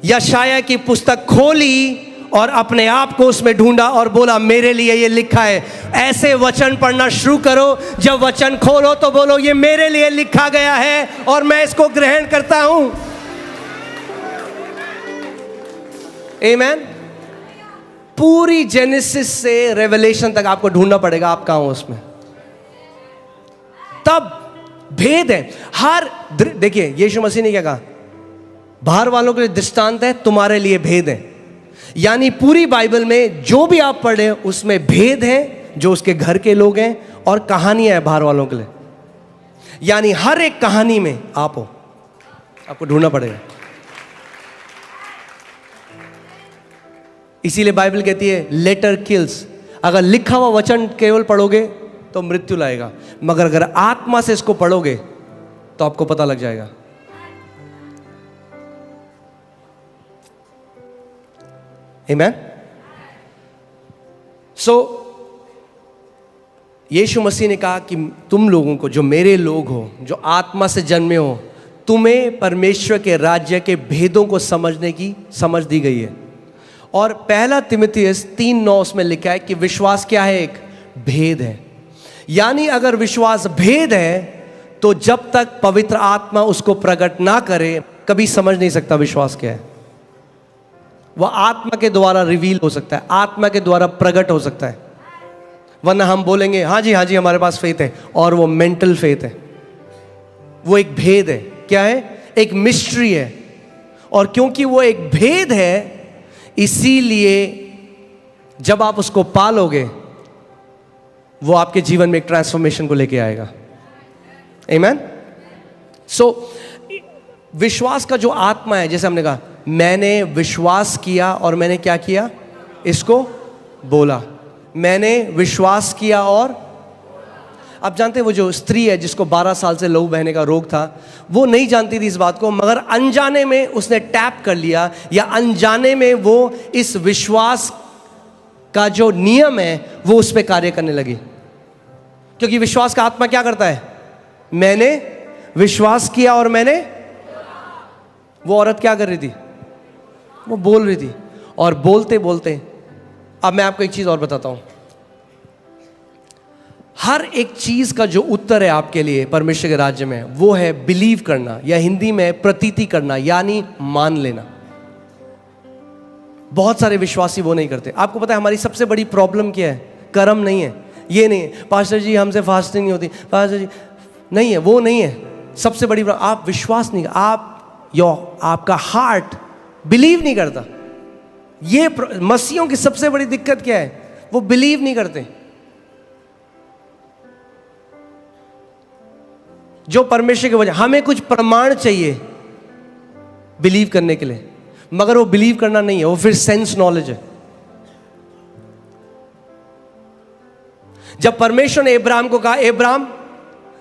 यशाया की पुस्तक खोली और अपने आप को उसमें ढूंढा और बोला मेरे लिए ये लिखा है। ऐसे वचन पढ़ना शुरू करो, जब वचन खोलो तो बोलो ये मेरे लिए लिखा गया है और मैं इसको ग्रहण करता हूं। आमीन। पूरी जेनेसिस से रेवलेशन तक आपको ढूंढना पड़ेगा आप कहां हो उसमें, तब भेद है। हर देखिए यीशु मसीह ने क्या कहा, बाहर वालों के लिए दृष्टांत है, तुम्हारे लिए भेद है। यानी पूरी बाइबल में जो भी आप पढ़े उसमें भेद है, जो उसके घर के लोग हैं, और कहानियां हैं बाहर वालों के लिए। यानी हर एक कहानी में आप हो, आपको ढूंढना पड़ेगा। इसीलिए बाइबल कहती है लेटर किल्स। अगर लिखा हुआ वचन केवल पढ़ोगे तो मृत्यु लाएगा, मगर अगर आत्मा से इसको पढ़ोगे तो आपको पता लग जाएगा। आमीन। सो यीशु मसीह ने कहा कि तुम लोगों को, जो मेरे लोग हो, जो आत्मा से जन्मे हो, तुम्हें परमेश्वर के राज्य के भेदों को समझने की समझ दी गई है। और पहला तिमुथियुस 3:9 उसमें लिखा है कि विश्वास क्या है? एक भेद है। यानी अगर विश्वास भेद है तो जब तक पवित्र आत्मा उसको प्रकट ना करे कभी समझ नहीं सकता विश्वास क्या है। वह आत्मा के द्वारा रिवील हो सकता है, आत्मा के द्वारा प्रकट हो सकता है, वरना हम बोलेंगे हाँ जी हमारे पास फेथ है, और वो मेंटल फेथ है। वो एक भेद है। क्या है? एक मिस्ट्री है। और क्योंकि वो एक भेद है, इसीलिए जब आप उसको पालोगे वो आपके जीवन में एक ट्रांसफॉर्मेशन को लेके आएगा। आमीन। सो विश्वास का जो आत्मा है, जैसे हमने कहा मैंने विश्वास किया और मैंने क्या किया? इसको बोला। मैंने विश्वास किया और आप जानते हैं वो जो स्त्री है जिसको 12 साल से लहू बहने का रोग था, वो नहीं जानती थी इस बात को, मगर अनजाने में उसने टैप कर लिया, या अनजाने में वो इस विश्वास का जो नियम है वो उस पर कार्य करने लगी। क्योंकि विश्वास का आत्मा क्या करता है? मैंने विश्वास किया और मैंने, वो औरत क्या कर रही थी? वो बोल रही थी। और बोलते बोलते, अब मैं आपको एक चीज और बताता हूं, हर एक चीज का जो उत्तर है आपके लिए परमेश्वर के राज्य में, वो है बिलीव करना, या हिंदी में प्रतीति करना, यानी मान लेना। बहुत सारे विश्वासी वो नहीं करते। आपको पता है हमारी सबसे बड़ी प्रॉब्लम क्या है? कर्म नहीं है, ये नहीं है पास्टर जी हमसे फास्टिंग नहीं होती, पास्टर जी नहीं है, वो नहीं है सबसे बड़ी प्रॉब्लम। आप विश्वास नहीं, आपका हार्ट बिलीव नहीं करता। ये मसीहों की सबसे बड़ी दिक्कत क्या है? वो बिलीव नहीं करते। जो परमेश्वर की वजह, हमें कुछ प्रमाण चाहिए बिलीव करने के लिए, मगर वो बिलीव करना नहीं है, वो फिर सेंस नॉलेज है। जब परमेश्वर ने अब्राहम को कहा अब्राहम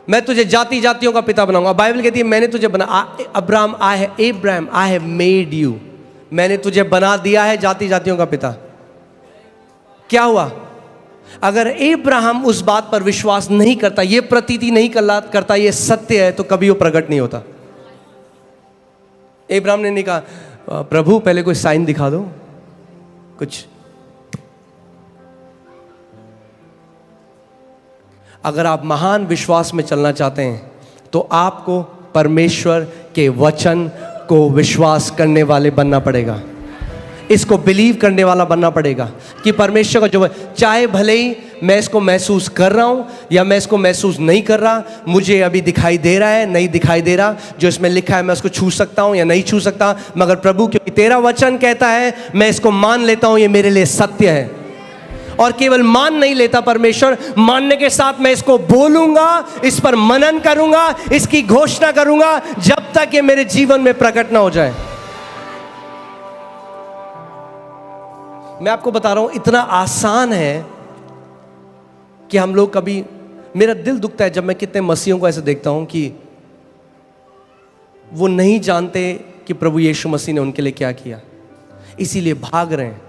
मैं तुझे जाति जातियों का पिता बनाऊंगा, बाइबल कहती है मैंने तुझे बना, Abraham I have made you, मैंने तुझे बना दिया है जाति जातियों का पिता। क्या हुआ? अगर अब्राहम उस बात पर विश्वास नहीं करता, ये प्रतीति नहीं करता ये सत्य है, तो कभी वो प्रकट नहीं होता। अब्राहम ने कहा प्रभु पहले कोई साइन दिखा दो कुछ। अगर आप महान विश्वास में चलना चाहते हैं तो आपको परमेश्वर के वचन को विश्वास करने वाले बनना पड़ेगा, इसको बिलीव करने वाला बनना पड़ेगा कि परमेश्वर का जो, चाहे भले ही मैं इसको महसूस कर रहा हूं या मैं इसको महसूस नहीं कर रहा, मुझे अभी दिखाई दे रहा है नहीं दिखाई दे रहा, जो इसमें लिखा है मैं उसको छू सकता हूं या नहीं छू सकता, मगर प्रभु क्योंकि तेरा वचन कहता है मैं इसको मान लेता हूं, ये मेरे लिए सत्य है। और केवल मान नहीं लेता परमेश्वर, मानने के साथ मैं इसको बोलूंगा, इस पर मनन करूंगा, इसकी घोषणा करूंगा जब तक ये मेरे जीवन में प्रकट ना हो जाए। मैं आपको बता रहा हूं इतना आसान है कि हम लोग कभी, मेरा दिल दुखता है जब मैं कितने मसीहों को ऐसे देखता हूं कि वो नहीं जानते कि प्रभु यीशु मसीह ने उनके लिए क्या किया, इसीलिए भाग रहे हैं।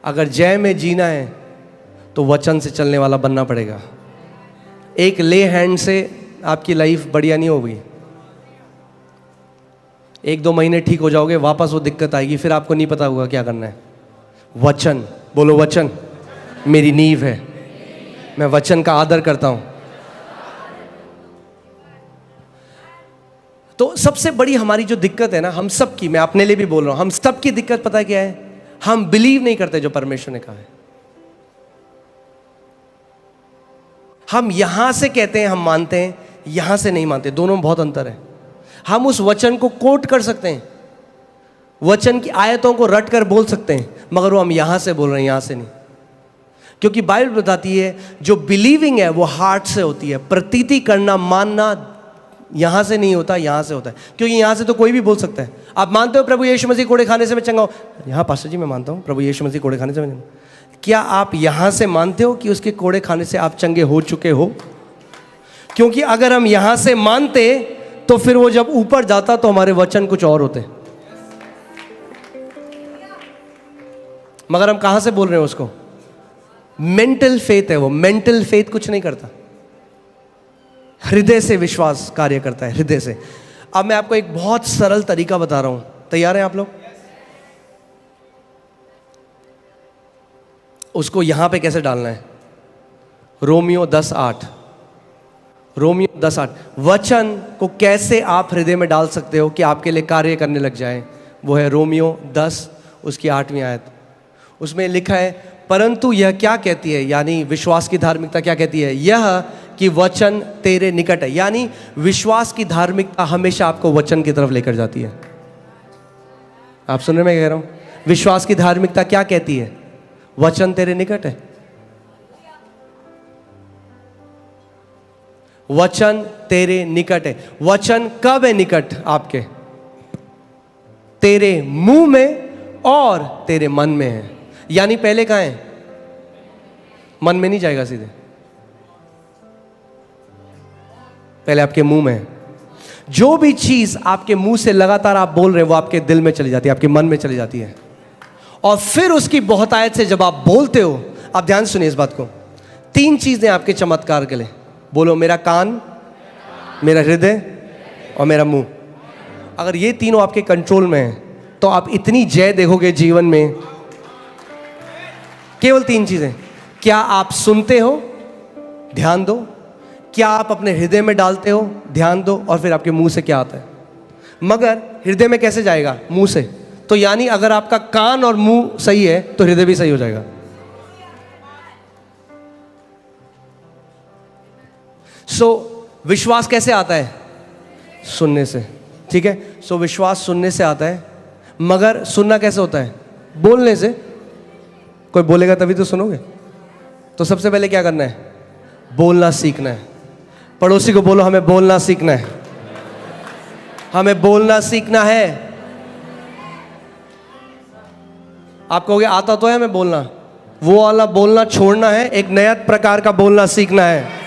अगर जय में जीना है तो वचन से चलने वाला बनना पड़ेगा। एक ले हैंड से आपकी लाइफ बढ़िया नहीं होगी, 1-2 महीने ठीक हो जाओगे, वापस वो दिक्कत आएगी, फिर आपको नहीं पता होगा क्या करना है। वचन बोलो, वचन मेरी नींव है, मैं वचन का आदर करता हूं। तो सबसे बड़ी हमारी जो दिक्कत है ना, हम सब की, मैं अपने लिए भी बोल रहा हूं, हम सब की दिक्कत पता है क्या है? हम बिलीव नहीं करते जो परमेश्वर ने कहा है। हम यहां से कहते हैं हम मानते हैं, यहां से नहीं मानते, दोनों में बहुत अंतर है। हम उस वचन को कोट कर सकते हैं, वचन की आयतों को रट कर बोल सकते हैं, मगर वो हम यहां से बोल रहे हैं, यहां से नहीं। क्योंकि बाइबल बताती है जो बिलीविंग है वो हार्ट से होती है, प्रतीति करना, मानना यहां से नहीं होता, यहां से होता है। क्योंकि यहां से तो कोई भी बोल सकता है। आप मानते हो प्रभु यीशु मसीह कोड़े खाने से मैं चंगा हूं? यहां पास्टर जी मैं मानता हूं प्रभु यीशु मसीह कोड़े खाने से मैं। क्या आप यहां से मानते हो कि उसके कोड़े खाने से आप चंगे हो चुके हो? क्योंकि अगर हम यहां से मानते तो फिर वो जब ऊपर जाता तो हमारे वचन कुछ और होते, मगर हम कहां से बोल रहे हैं उसको? मेंटल फेथ है वो। मेंटल फेथ कुछ नहीं करता, हृदय से विश्वास कार्य करता है, हृदय से। अब मैं आपको एक बहुत सरल तरीका बता रहा हूं, तैयार हैं आप लोग? उसको यहां पे कैसे डालना है? Romeo 10:8, Romeo 10:8। वचन को कैसे आप हृदय में डाल सकते हो कि आपके लिए कार्य करने लग जाए, वो है रोमियो 10 उसकी 8वीं आयत। उसमें लिखा है परंतु यह क्या कहती है, यानी विश्वास की धार्मिकता क्या कहती है? यह कि वचन तेरे निकट है। यानी विश्वास की धार्मिकता हमेशा आपको वचन की तरफ लेकर जाती है। आप सुन रहे, मैं कह रहा हूं विश्वास की धार्मिकता क्या कहती है? वचन तेरे निकट है। वचन तेरे निकट है। वचन कब है निकट आपके? तेरे मुंह में और तेरे मन में है। यानी पहले कहां है? मन में नहीं जाएगा सीधे, पहले आपके मुंह में है। जो भी चीज आपके मुंह से लगातार आप बोल रहे हैं वो आपके दिल में चली जाती है, आपके मन में चली जाती है, और फिर उसकी बहुतायत से जब आप बोलते हो, आप ध्यान सुनिए इस बात को, 3 चीजें आपके चमत्कार के लिए। बोलो, मेरा कान, मेरा हृदय और मेरा मुंह। अगर ये तीनों आपके कंट्रोल में है तो आप इतनी जय देखोगे जीवन में। केवल 3 चीजें। क्या आप सुनते हो? ध्यान दो। क्या आप अपने हृदय में डालते हो? ध्यान दो। और फिर आपके मुंह से क्या आता है? मगर हृदय में कैसे जाएगा? मुंह से। तो यानी अगर आपका कान और मुंह सही है तो हृदय भी सही हो जाएगा। विश्वास कैसे आता है? सुनने से। ठीक है, विश्वास सुनने से आता है, मगर सुनना कैसे होता है? बोलने से। कोई बोलेगा तभी तो सुनोगे। तो सबसे पहले क्या करना है? बोलना सीखना है। पड़ोसी को बोलो, हमें बोलना सीखना है, हमें बोलना सीखना है। आप कहोगे आता तो है हमें बोलना, वो वाला बोलना छोड़ना है, एक नया प्रकार का बोलना सीखना है।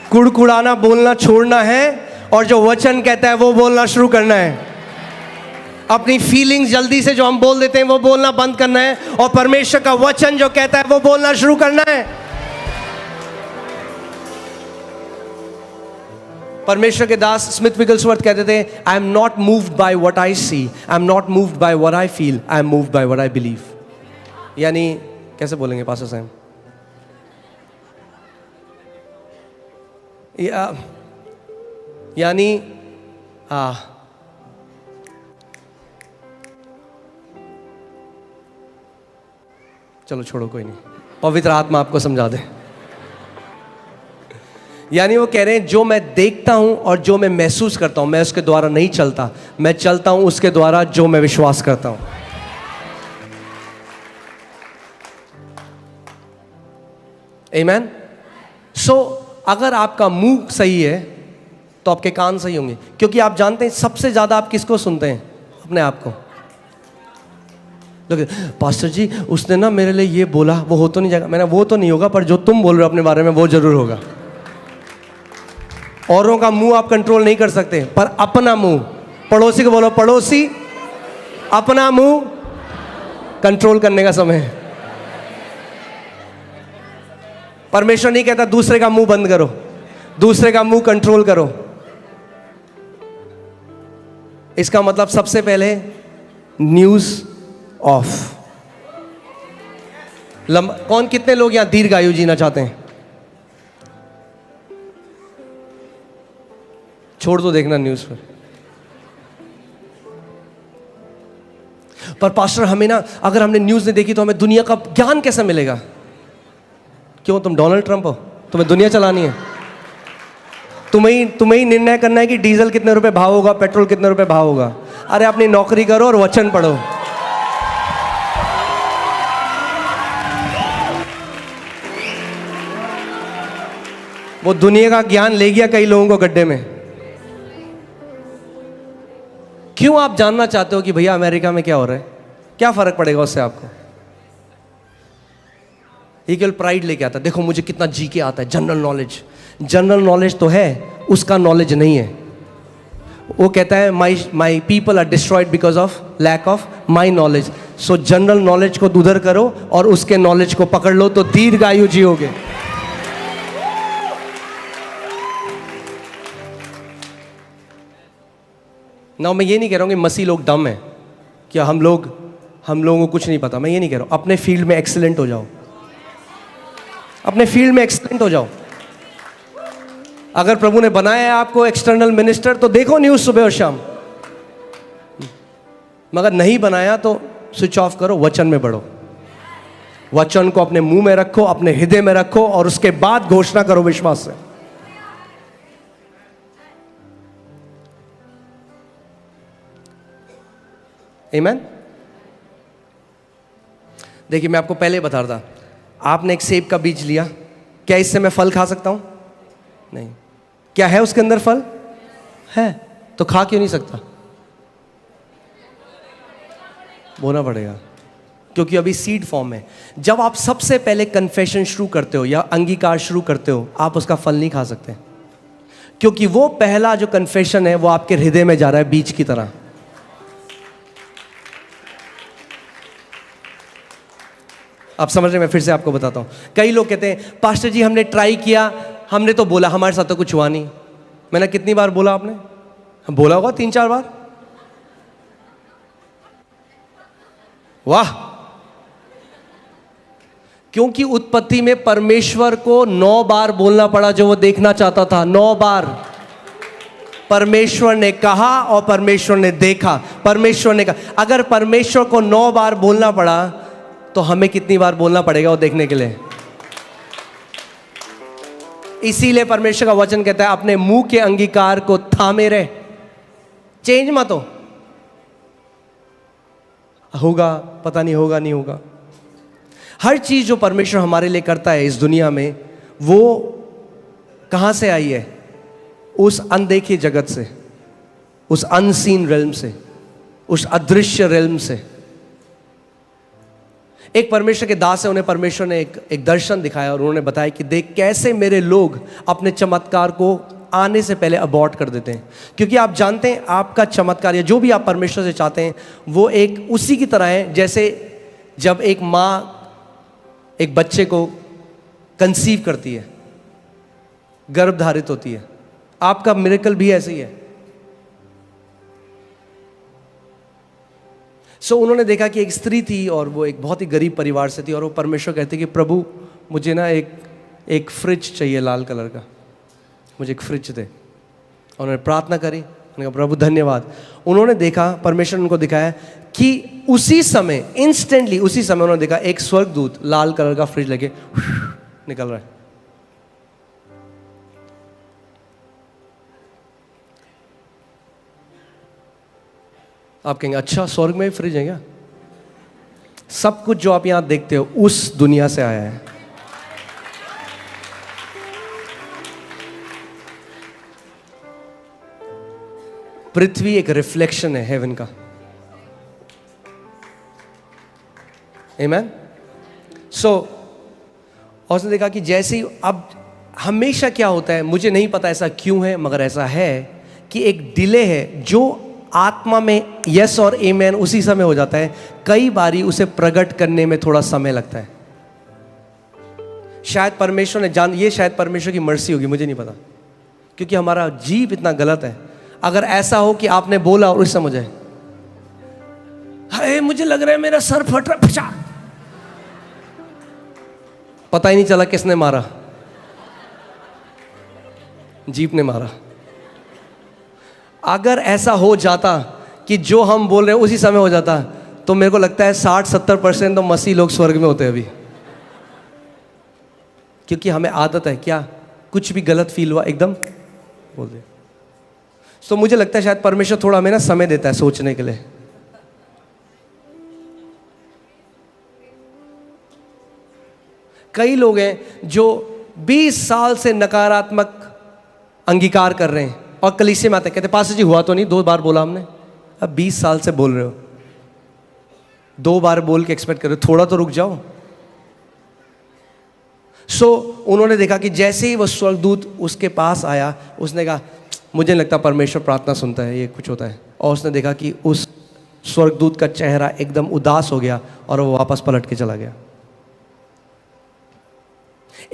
कुड़कुड़ाना बोलना छोड़ना है और जो वचन कहता है वो बोलना शुरू करना है। अपनी फीलिंग्स जल्दी से जो हम बोल देते हैं वो बोलना बंद करना है, और परमेश्वर का वचन जो कहता है वो बोलना शुरू करना है। परमेश्वर के दास स्मिथ विगलस्वर्थ कहते थे, I am not moved by what I see, I am not moved by what I feel, I am moved by what I believe. यानी कैसे बोलेंगे पास्टर साहब? यानी चलो छोड़ो, कोई नहीं, पवित्र आत्मा आपको समझा दे। यानी वो कह रहे हैं जो मैं देखता हूं और जो मैं महसूस करता हूं, मैं उसके द्वारा नहीं चलता, मैं चलता हूं उसके द्वारा जो मैं विश्वास करता हूं। आमीन। सो अगर आपका मुंह सही है तो आपके कान सही होंगे, क्योंकि आप जानते हैं सबसे ज्यादा आप किसको सुनते हैं? अपने आप को। पास्टर जी उसने ना मेरे लिए ये बोला, वो हो तो नहीं जाएगा। मैंने वो तो नहीं होगा, पर जो तुम बोल रहे हो अपने बारे में वो जरूर होगा। औरों का मुंह आप कंट्रोल नहीं कर सकते, पर अपना मुंह, पड़ोसी को बोलो, पड़ोसी अपना मुंह कंट्रोल करने का समय है। परमेश्वर नहीं कहता दूसरे का मुंह बंद करो, दूसरे का मुंह कंट्रोल करो। इसका मतलब सबसे पहले न्यूज ऑफ। कौन, कितने लोग यहां दीर्घायु जीना चाहते हैं? छोड़ दो देखना न्यूज पर पास्टर हमें ना, अगर हमने न्यूज नहीं देखी तो हमें दुनिया का ज्ञान कैसे मिलेगा? क्यों, तुम डोनाल्ड ट्रंप हो? तुम्हें दुनिया चलानी है? तुम्हें ही निर्णय करना है कि डीजल कितने रुपए भाव होगा, पेट्रोल कितने रुपए भाव होगा। अरे अपनी नौकरी करो और वचन पढ़ो। वो दुनिया का ज्ञान ले गया कई लोगों को गड्ढे में। क्यों आप जानना चाहते हो कि भैया अमेरिका में क्या हो रहा है? क्या फर्क पड़ेगा उससे आपको? ये केवल प्राइड लेके आता, देखो मुझे कितना जी के आता है। जनरल नॉलेज, जनरल नॉलेज तो है, उसका नॉलेज नहीं है। वो कहता है my people are destroyed because of lack of my knowledge. So general knowledge को उधर करो और उसके नॉलेज को पकड़ लो तो दीर्घायु जियोगे। ना मैं ये नहीं कह रहा हूँ कि मसीह लोग डम है, कि हम लोगों को कुछ नहीं पता। मैं ये नहीं कह रहा हूँ। अपने फील्ड में एक्सीलेंट हो जाओ, अपने फील्ड में एक्सीलेंट हो जाओ। अगर प्रभु ने बनाया है आपको एक्सटर्नल मिनिस्टर तो देखो न्यूज सुबह और शाम, मगर नहीं बनाया तो स्विच ऑफ करो, वचन में बढ़ो। वचन को अपने मुंह में रखो, अपने हृदय में रखो और उसके बाद घोषणा करो विश्वास से। आमीन। देखिए मैं आपको पहले बता रहा था, आपने एक सेब का बीज लिया, क्या इससे मैं फल खा सकता हूं? नहीं। क्या है उसके अंदर? फल है, तो खा क्यों नहीं सकता? बोना पड़ेगा, क्योंकि अभी सीड फॉर्म है। जब आप सबसे पहले कन्फेशन शुरू करते हो या अंगीकार शुरू करते हो, आप उसका फल नहीं खा सकते, क्योंकि वो पहला जो कन्फेशन है वो आपके हृदय में जा रहा है बीज की तरह। आप समझ रहे हैं? मैं फिर से आपको बताता हूं। कई लोग कहते हैं पास्टर जी हमने ट्राई किया, हमने तो बोला, हमारे साथ तो कुछ हुआ नहीं। मैंने कितनी बार बोला? आपने बोला होगा 3-4 बार। वाह! क्योंकि उत्पत्ति में परमेश्वर को 9 बार बोलना पड़ा जो वो देखना चाहता था। 9 बार परमेश्वर ने कहा और परमेश्वर ने देखा। परमेश्वर ने कहा, अगर परमेश्वर को 9 बार बोलना पड़ा तो हमें कितनी बार बोलना पड़ेगा वो देखने के लिए? इसीलिए परमेश्वर का वचन कहता है अपने मुंह के अंगीकार को थामे रहे, चेंज मत हो। होगा, पता नहीं होगा, नहीं होगा। हर चीज जो परमेश्वर हमारे लिए करता है इस दुनिया में, वो कहां से आई है? उस अनदेखे जगत से, उस अनसीन रेल्म से, उस अदृश्य रेल्म से। एक परमेश्वर के दास है, उन्हें परमेश्वर ने एक दर्शन दिखाया और उन्होंने बताया कि देख कैसे मेरे लोग अपने चमत्कार को आने से पहले अबॉर्ट कर देते हैं। क्योंकि आप जानते हैं आपका चमत्कार या जो भी आप परमेश्वर से चाहते हैं वो एक उसी की तरह है जैसे जब एक माँ एक बच्चे को कंसीव करती है, गर्भ धारित होती है। आपका मिरेकल भी ऐसे ही है। सो उन्होंने देखा कि एक स्त्री थी और वो एक बहुत ही गरीब परिवार से थी, और वो परमेश्वर कहते कि प्रभु मुझे ना एक फ्रिज चाहिए लाल कलर का, मुझे एक फ्रिज दे। उन्होंने प्रार्थना करी, उन्होंने कहा प्रभु धन्यवाद। उन्होंने देखा, परमेश्वर ने उनको दिखाया कि उसी समय, इंस्टेंटली उसी समय उन्होंने देखा एक स्वर्गदूत लाल कलर का फ्रिज लेके निकल रहा है। आप कहेंगे अच्छा स्वर्ग में फ्रिज है क्या? सब कुछ जो आप यहां देखते हो उस दुनिया से आया है। पृथ्वी एक रिफ्लेक्शन है हेवन का। आमेन। सो और उसने देखा कि जैसे ही, अब हमेशा क्या होता है, मुझे नहीं पता ऐसा क्यों है, मगर ऐसा है कि एक डिले है जो आत्मा में यस और आमेन उसी समय हो जाता है, कई बारी उसे प्रकट करने में थोड़ा समय लगता है। शायद परमेश्वर ने ये शायद परमेश्वर की मर्जी होगी, मुझे नहीं पता, क्योंकि हमारा जीव इतना गलत है। अगर ऐसा हो कि आपने बोला और उस समय जाए, हाय मुझे लग रहा है मेरा सर फट रहा, फचा, पता ही नहीं चला किसने मारा, जीप ने मारा। अगर ऐसा हो जाता कि जो हम बोल रहे हैं उसी समय हो जाता, तो मेरे को लगता है 60-70% तो मसीह लोग स्वर्ग में होते अभी। क्योंकि हमें आदत है क्या, कुछ भी गलत फील हुआ एकदम बोल दे। तो मुझे लगता है शायद परमेश्वर थोड़ा हमें ना समय देता है सोचने के लिए। कई लोग हैं जो 20 साल से नकारात्मक अंगीकार कर रहे हैं और कलीसिया में आते कहते पास्टर जी हुआ तो नहीं, 2 बार बोला हमने। अब 20 साल से बोल रहे हो, 2 बार बोल के एक्सपेक्ट कर रहे हो, थोड़ा तो रुक जाओ। उन्होंने देखा कि जैसे ही वो स्वर्गदूत उसके पास आया, उसने कहा मुझे नहीं लगता परमेश्वर प्रार्थना सुनता है, ये कुछ होता है। और उसने देखा कि उस स्वर्गदूत का चेहरा एकदम उदास हो गया और वो वापस पलट के चला गया।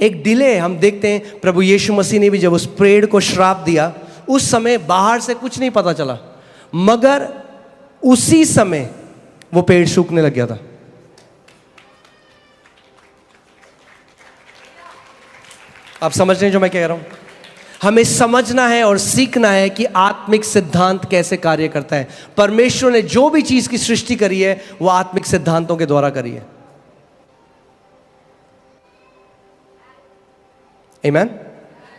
एक डिले हम देखते हैं, प्रभु यीशु मसीह ने भी जब उस पेड़ को श्राप दिया, उस समय बाहर से कुछ नहीं पता चला, मगर उसी समय वो पेड़ सूखने लग गया था। आप समझ रहे हैं जो मैं कह रहा हूं? हमें समझना है और सीखना है कि आत्मिक सिद्धांत कैसे कार्य करता है। परमेश्वर ने जो भी चीज की सृष्टि करी है वो आत्मिक सिद्धांतों के द्वारा करी है। आमीन।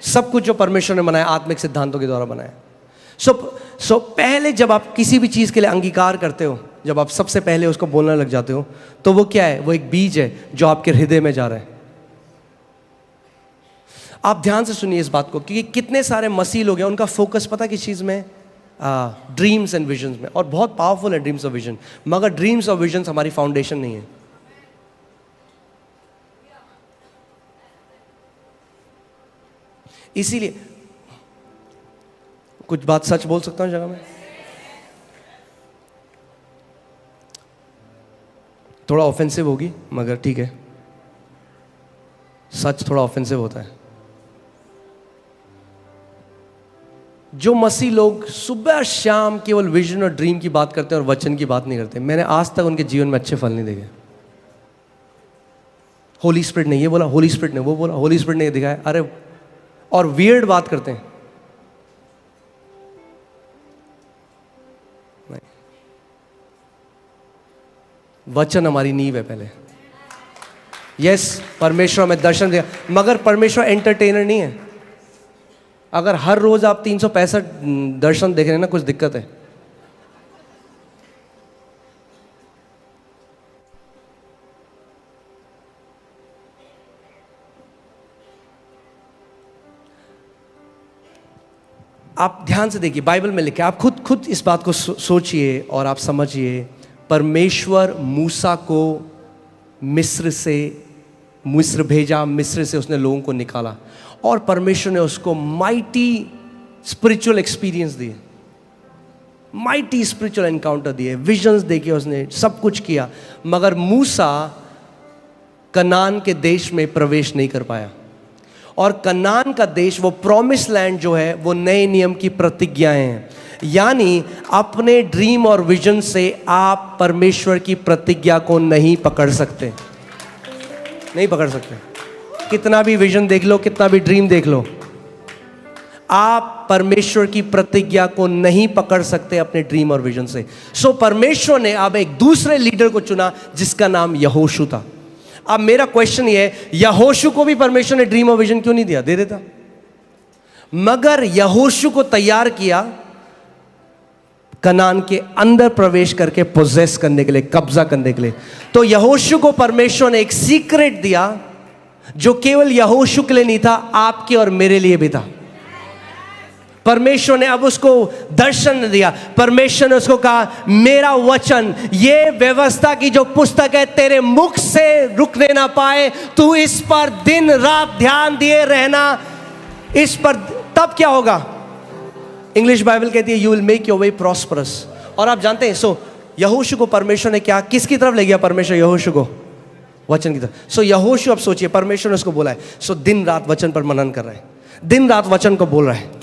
सब कुछ जो परमेश्वर ने बनाया आत्मिक सिद्धांतों के द्वारा बनाया। सो पहले जब आप किसी भी चीज के लिए अंगीकार करते हो, जब आप सबसे पहले उसको बोलने लग जाते हो, तो वो क्या है? वो एक बीज है जो आपके हृदय में जा रहा है। आप ध्यान से सुनिए इस बात को, क्योंकि कितने सारे मसीह लोग हैं, उनका फोकस पता किस चीज में? ड्रीम्स एंड विजन्स में। और बहुत पावरफुल है ड्रीम्स और विजन, मगर ड्रीम्स और विजन्स हमारी फाउंडेशन नहीं है। इसीलिए कुछ बात सच बोल सकता हूं जगह में, थोड़ा ऑफेंसिव होगी मगर ठीक है, सच थोड़ा ऑफेंसिव होता है। जो मसीह लोग सुबह शाम केवल विजन और ड्रीम की बात करते हैं और वचन की बात नहीं करते, मैंने आज तक उनके जीवन में अच्छे फल नहीं देखे। होली स्पिरिट ने ये बोला, होली स्पिरिट ने वो बोला, होली स्पिरिट ने ये दिखाया, अरे और वियर्ड बात करते हैं। नहीं, वचन हमारी नींव है पहले। यस, परमेश्वर हमें दर्शन दिया, मगर परमेश्वर एंटरटेनर नहीं है। अगर हर रोज आप 365 दर्शन देख रहे हैं ना, कुछ दिक्कत है। आप ध्यान से देखिए, बाइबल में लिखा है, आप खुद इस बात को सोचिए और आप समझिए। परमेश्वर मूसा को मिस्र भेजा, मिस्र से उसने लोगों को निकाला, और परमेश्वर ने उसको माइटी स्पिरिचुअल एक्सपीरियंस दिए, माइटी स्पिरिचुअल एनकाउंटर दिए, विजन्स देके उसने सब कुछ किया, मगर मूसा कनान के देश में प्रवेश नहीं कर पाया। और कनान का देश, वो प्रॉमिस लैंड जो है, वो नए नियम की प्रतिज्ञाएं हैं। यानी अपने ड्रीम और विजन से आप परमेश्वर की प्रतिज्ञा को नहीं पकड़ सकते, नहीं पकड़ सकते। कितना भी विजन देख लो, कितना भी ड्रीम देख लो, आप परमेश्वर की प्रतिज्ञा को नहीं पकड़ सकते अपने ड्रीम और विजन से। सो परमेश्वर ने अब एक दूसरे लीडर को चुना जिसका नाम यहोशू था। अब मेरा क्वेश्चन ये है, यहोशू को भी परमेश्वर ने ड्रीम और विजन क्यों नहीं दिया? दे देता। मगर यहोशू को तैयार किया कनान के अंदर प्रवेश करके पोजेस करने के लिए, कब्जा करने के लिए। तो यहोशू को परमेश्वर ने एक सीक्रेट दिया जो केवल यहोशू के लिए नहीं था, आपके और मेरे लिए भी था। परमेश्वर ने अब उसको दर्शन दिया। परमेश्वर ने उसको कहा, मेरा वचन, ये व्यवस्था की जो पुस्तक है, तेरे मुख से रुकने ना पाए, तू इस पर दिन रात ध्यान दिए रहना। इस पर तब क्या होगा? इंग्लिश बाइबल कहती है, you will make your way prosperous. और आप जानते हैं, सो यहोशू को परमेश्वर ने क्या, किसकी तरफ ले गया परमेश्वर यहोशू को? वचन की तरफ। सो यहोशू, अब सोचिए, परमेश्वर ने उसको बोला है, सो दिन रात वचन पर मनन कर रहा है, दिन रात वचन को बोल रहा है।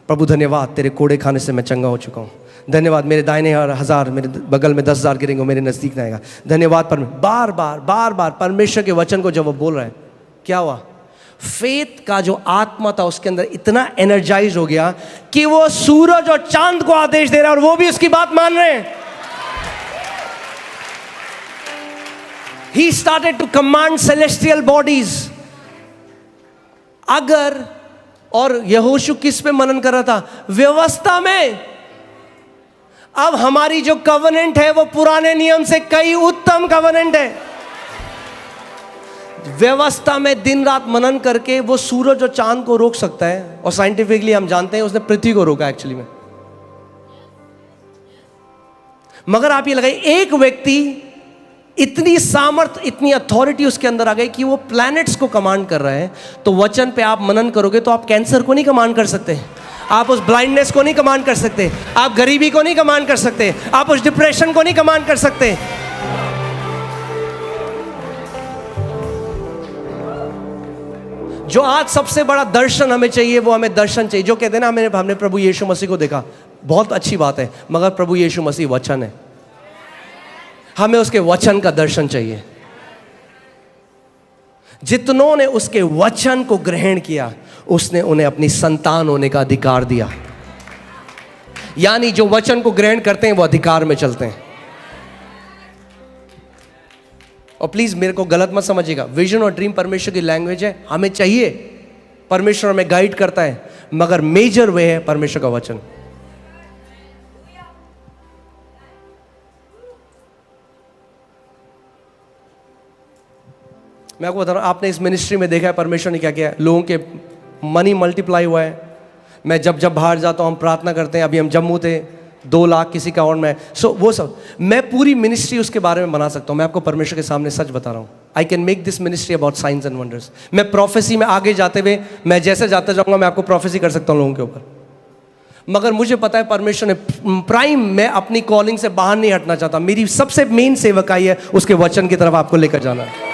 प्रभु धन्यवाद, तेरे कोड़े खाने से मैं चंगा हो चुका हूँ। धन्यवाद, मेरे दाहिने 1000, मेरे बगल में 10,000 गिरेंगे, मेरे नजदीक ना आएगा। धन्यवाद। बार बार परमेश्वर के वचन को जब वो बोल रहा है, क्या हुआ? फेथ का जो आत्मा था उसके अंदर इतना एनर्जाइज हो गया कि वो सूरज और चांद को आदेश दे रहा है और वो भी उसकी बात मान रहे हैं। He started to command celestial bodies. अगर, और यहोशू किस पे मनन कर रहा था? व्यवस्था में। अब हमारी जो कवनेंट है वो पुराने नियम से कई उत्तम कवनेंट है। व्यवस्था में दिन रात मनन करके वो सूरज और चांद को रोक सकता है, और साइंटिफिकली हम जानते हैं उसने पृथ्वी को रोका एक्चुअली में। मगर आप ये लगाइए, एक व्यक्ति, इतनी सामर्थ, इतनी अथॉरिटी उसके अंदर आ गई कि वो प्लैनेट्स को कमांड कर रहा है। तो वचन पे आप मनन करोगे तो आप कैंसर को नहीं कमांड कर सकते, आप उस ब्लाइंडनेस को नहीं कमांड कर सकते, आप गरीबी को नहीं कमांड कर सकते, आप उस डिप्रेशन को नहीं कमांड कर सकते। जो आज सबसे बड़ा दर्शन हमें चाहिए, वो हमें दर्शन चाहिए जो कहते हैं ना, हमने प्रभु यीशु मसीह को देखा, बहुत अच्छी बात है, मगर प्रभु यीशु मसीह वचन है, हमें उसके वचन का दर्शन चाहिए। जितनों ने उसके वचन को ग्रहण किया, उसने उन्हें अपनी संतान होने का अधिकार दिया। यानी जो वचन को ग्रहण करते हैं वो अधिकार में चलते हैं। और प्लीज मेरे को गलत मत समझिएगा, विजन और ड्रीम परमेश्वर की लैंग्वेज है, हमें चाहिए, परमेश्वर हमें गाइड करता है, मगर मेजर वे है परमेश्वर का वचन। मैं आपको बता रहा हूं, आपने इस मिनिस्ट्री में देखा है परमेश्वर ने क्या किया है, लोगों के मनी मल्टीप्लाई हुआ है। मैं जब बाहर जाता हूं, हम प्रार्थना करते हैं, अभी हम जम्मू थे, 2 लाख किसी का अकाउंट में, सो वो सब, मैं पूरी मिनिस्ट्री उसके बारे में बना सकता हूँ। मैं आपको परमेश्वर के सामने सच बता रहा हूँ, I can make this ministry about science and wonders. मैं प्रोफेसी में आगे जाते हुए, मैं जैसे जाते जाऊँगा, मैं आपको प्रोफेसी कर सकता हूँ लोगों के ऊपर। मगर मुझे पता है परमेश्वर ने प्राइम, मैं अपनी कॉलिंग से बाहर नहीं हटना चाहता। मेरी सबसे मेन सेवकाई है उसके वचन की तरफ आपको लेकर जाना है।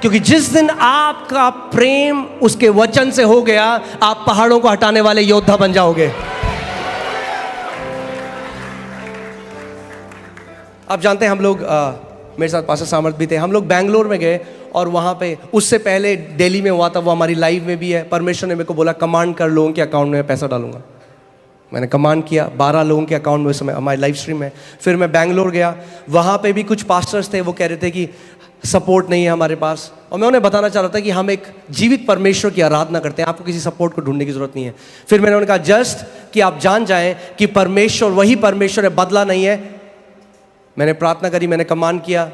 क्योंकि जिस दिन आपका प्रेम उसके वचन से हो गया, आप पहाड़ों को हटाने वाले योद्धा बन जाओगे। आप जानते हैं, हम लोग मेरे साथ पास्टर सामर्थ भी थे, हम लोग बैंगलोर में गए और वहाँ पे, उससे पहले दिल्ली में हुआ था, वो हमारी लाइव में भी है। परमेश्वर ने मेरे को बोला कमांड कर, लोगों के अकाउंट में पैसा डालूंगा। मैंने कमांड किया, 12 लोगों के अकाउंट में उस समय हमारी लाइव स्ट्रीम में। फिर मैं बैंगलोर गया, वहाँ पे भी कुछ पास्टर्स थे, वो कह रहे थे कि सपोर्ट नहीं है हमारे पास, और मैं उन्हें बताना चाह रहा था कि हम एक जीवित परमेश्वर की आराधना करते हैं, आपको किसी सपोर्ट को ढूंढने की जरूरत नहीं है। फिर मैंने उन्हें कहा जस्ट कि आप जान जाएं कि परमेश्वर वही परमेश्वर है, बदला नहीं है। मैंने प्रार्थना करी, मैंने कमांड किया,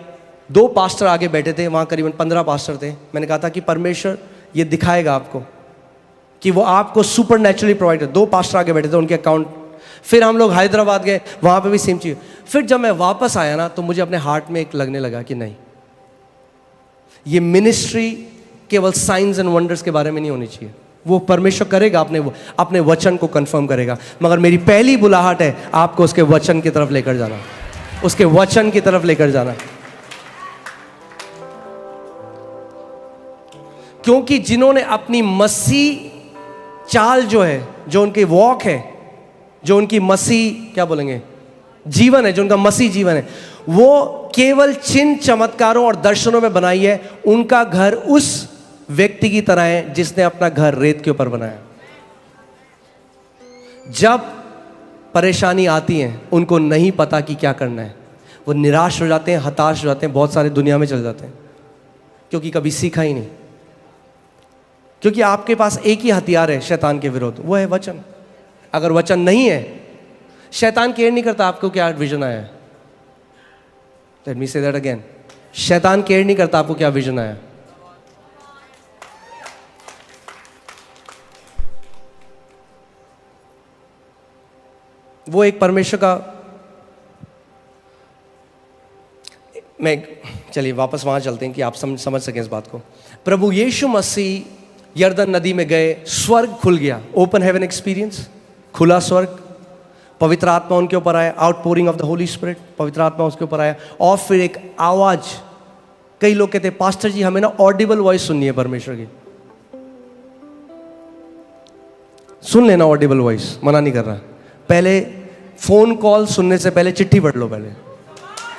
2 पास्टर आगे बैठे थे, वहाँ करीबन 15 पास्टर थे। मैंने कहा था कि परमेश्वर ये दिखाएगा आपको कि वो आपको सुपर नेचुरली प्रोवाइड है। 2 पास्टर आगे बैठे थे, उनके अकाउंट। फिर हम लोग हैदराबाद गए, वहाँ पे भी सेम चीज़। फिर जब मैं वापस आया ना, तो मुझे अपने हार्ट में एक लगने लगा कि नहीं, ये मिनिस्ट्री केवल साइंस एंड वंडर्स के बारे में नहीं होनी चाहिए। वो परमेश्वर करेगा, अपने वचन को कंफर्म करेगा, मगर मेरी पहली बुलाहट है आपको उसके वचन की तरफ लेकर जाना, उसके वचन की तरफ लेकर जाना। क्योंकि जिन्होंने अपनी मसीह चाल जो है, जो उनकी वॉक है, जो उनकी मसीह क्या बोलेंगे जीवन है, जो उनका मसीह जीवन है, वो केवल चिन्ह चमत्कारों और दर्शनों में बनाई है। उनका घर उस व्यक्ति की तरह है जिसने अपना घर रेत के ऊपर बनाया। जब परेशानी आती है उनको नहीं पता कि क्या करना है, वो निराश हो जाते हैं, हताश हो जाते हैं, बहुत सारे दुनिया में चले जाते हैं, क्योंकि कभी सीखा ही नहीं। क्योंकि आपके पास एक ही हथियार है शैतान के विरोध, वो है वचन। अगर वचन नहीं है, शैतान केयर नहीं करता आपको क्या विजन आया है। Let me say that again, शैतान केयर नहीं करता आपको क्या विजन आया। वो एक परमेश्वर का, मैं चलिए वापस वहां चलते हैं कि आप समझ सकें इस बात को। प्रभु यीशु मसीह यरदन नदी में गए, स्वर्ग खुल गया, ओपन हेवन एक्सपीरियंस, खुला स्वर्ग, पवित्र आत्मा उनके ऊपर आया, outpouring of the Holi spirit, पवित्र आत्मा उसके ऊपर आया। और फिर एक आवाज, कई लोग कहते हैं पास्टर जी हमें ना ऑडिबल वॉइस सुननी है परमेश्वर की। सुन लेना ऑडिबल वॉइस, मना नहीं कर रहा। पहले फोन कॉल सुनने से पहले चिट्ठी पढ़ लो, पहले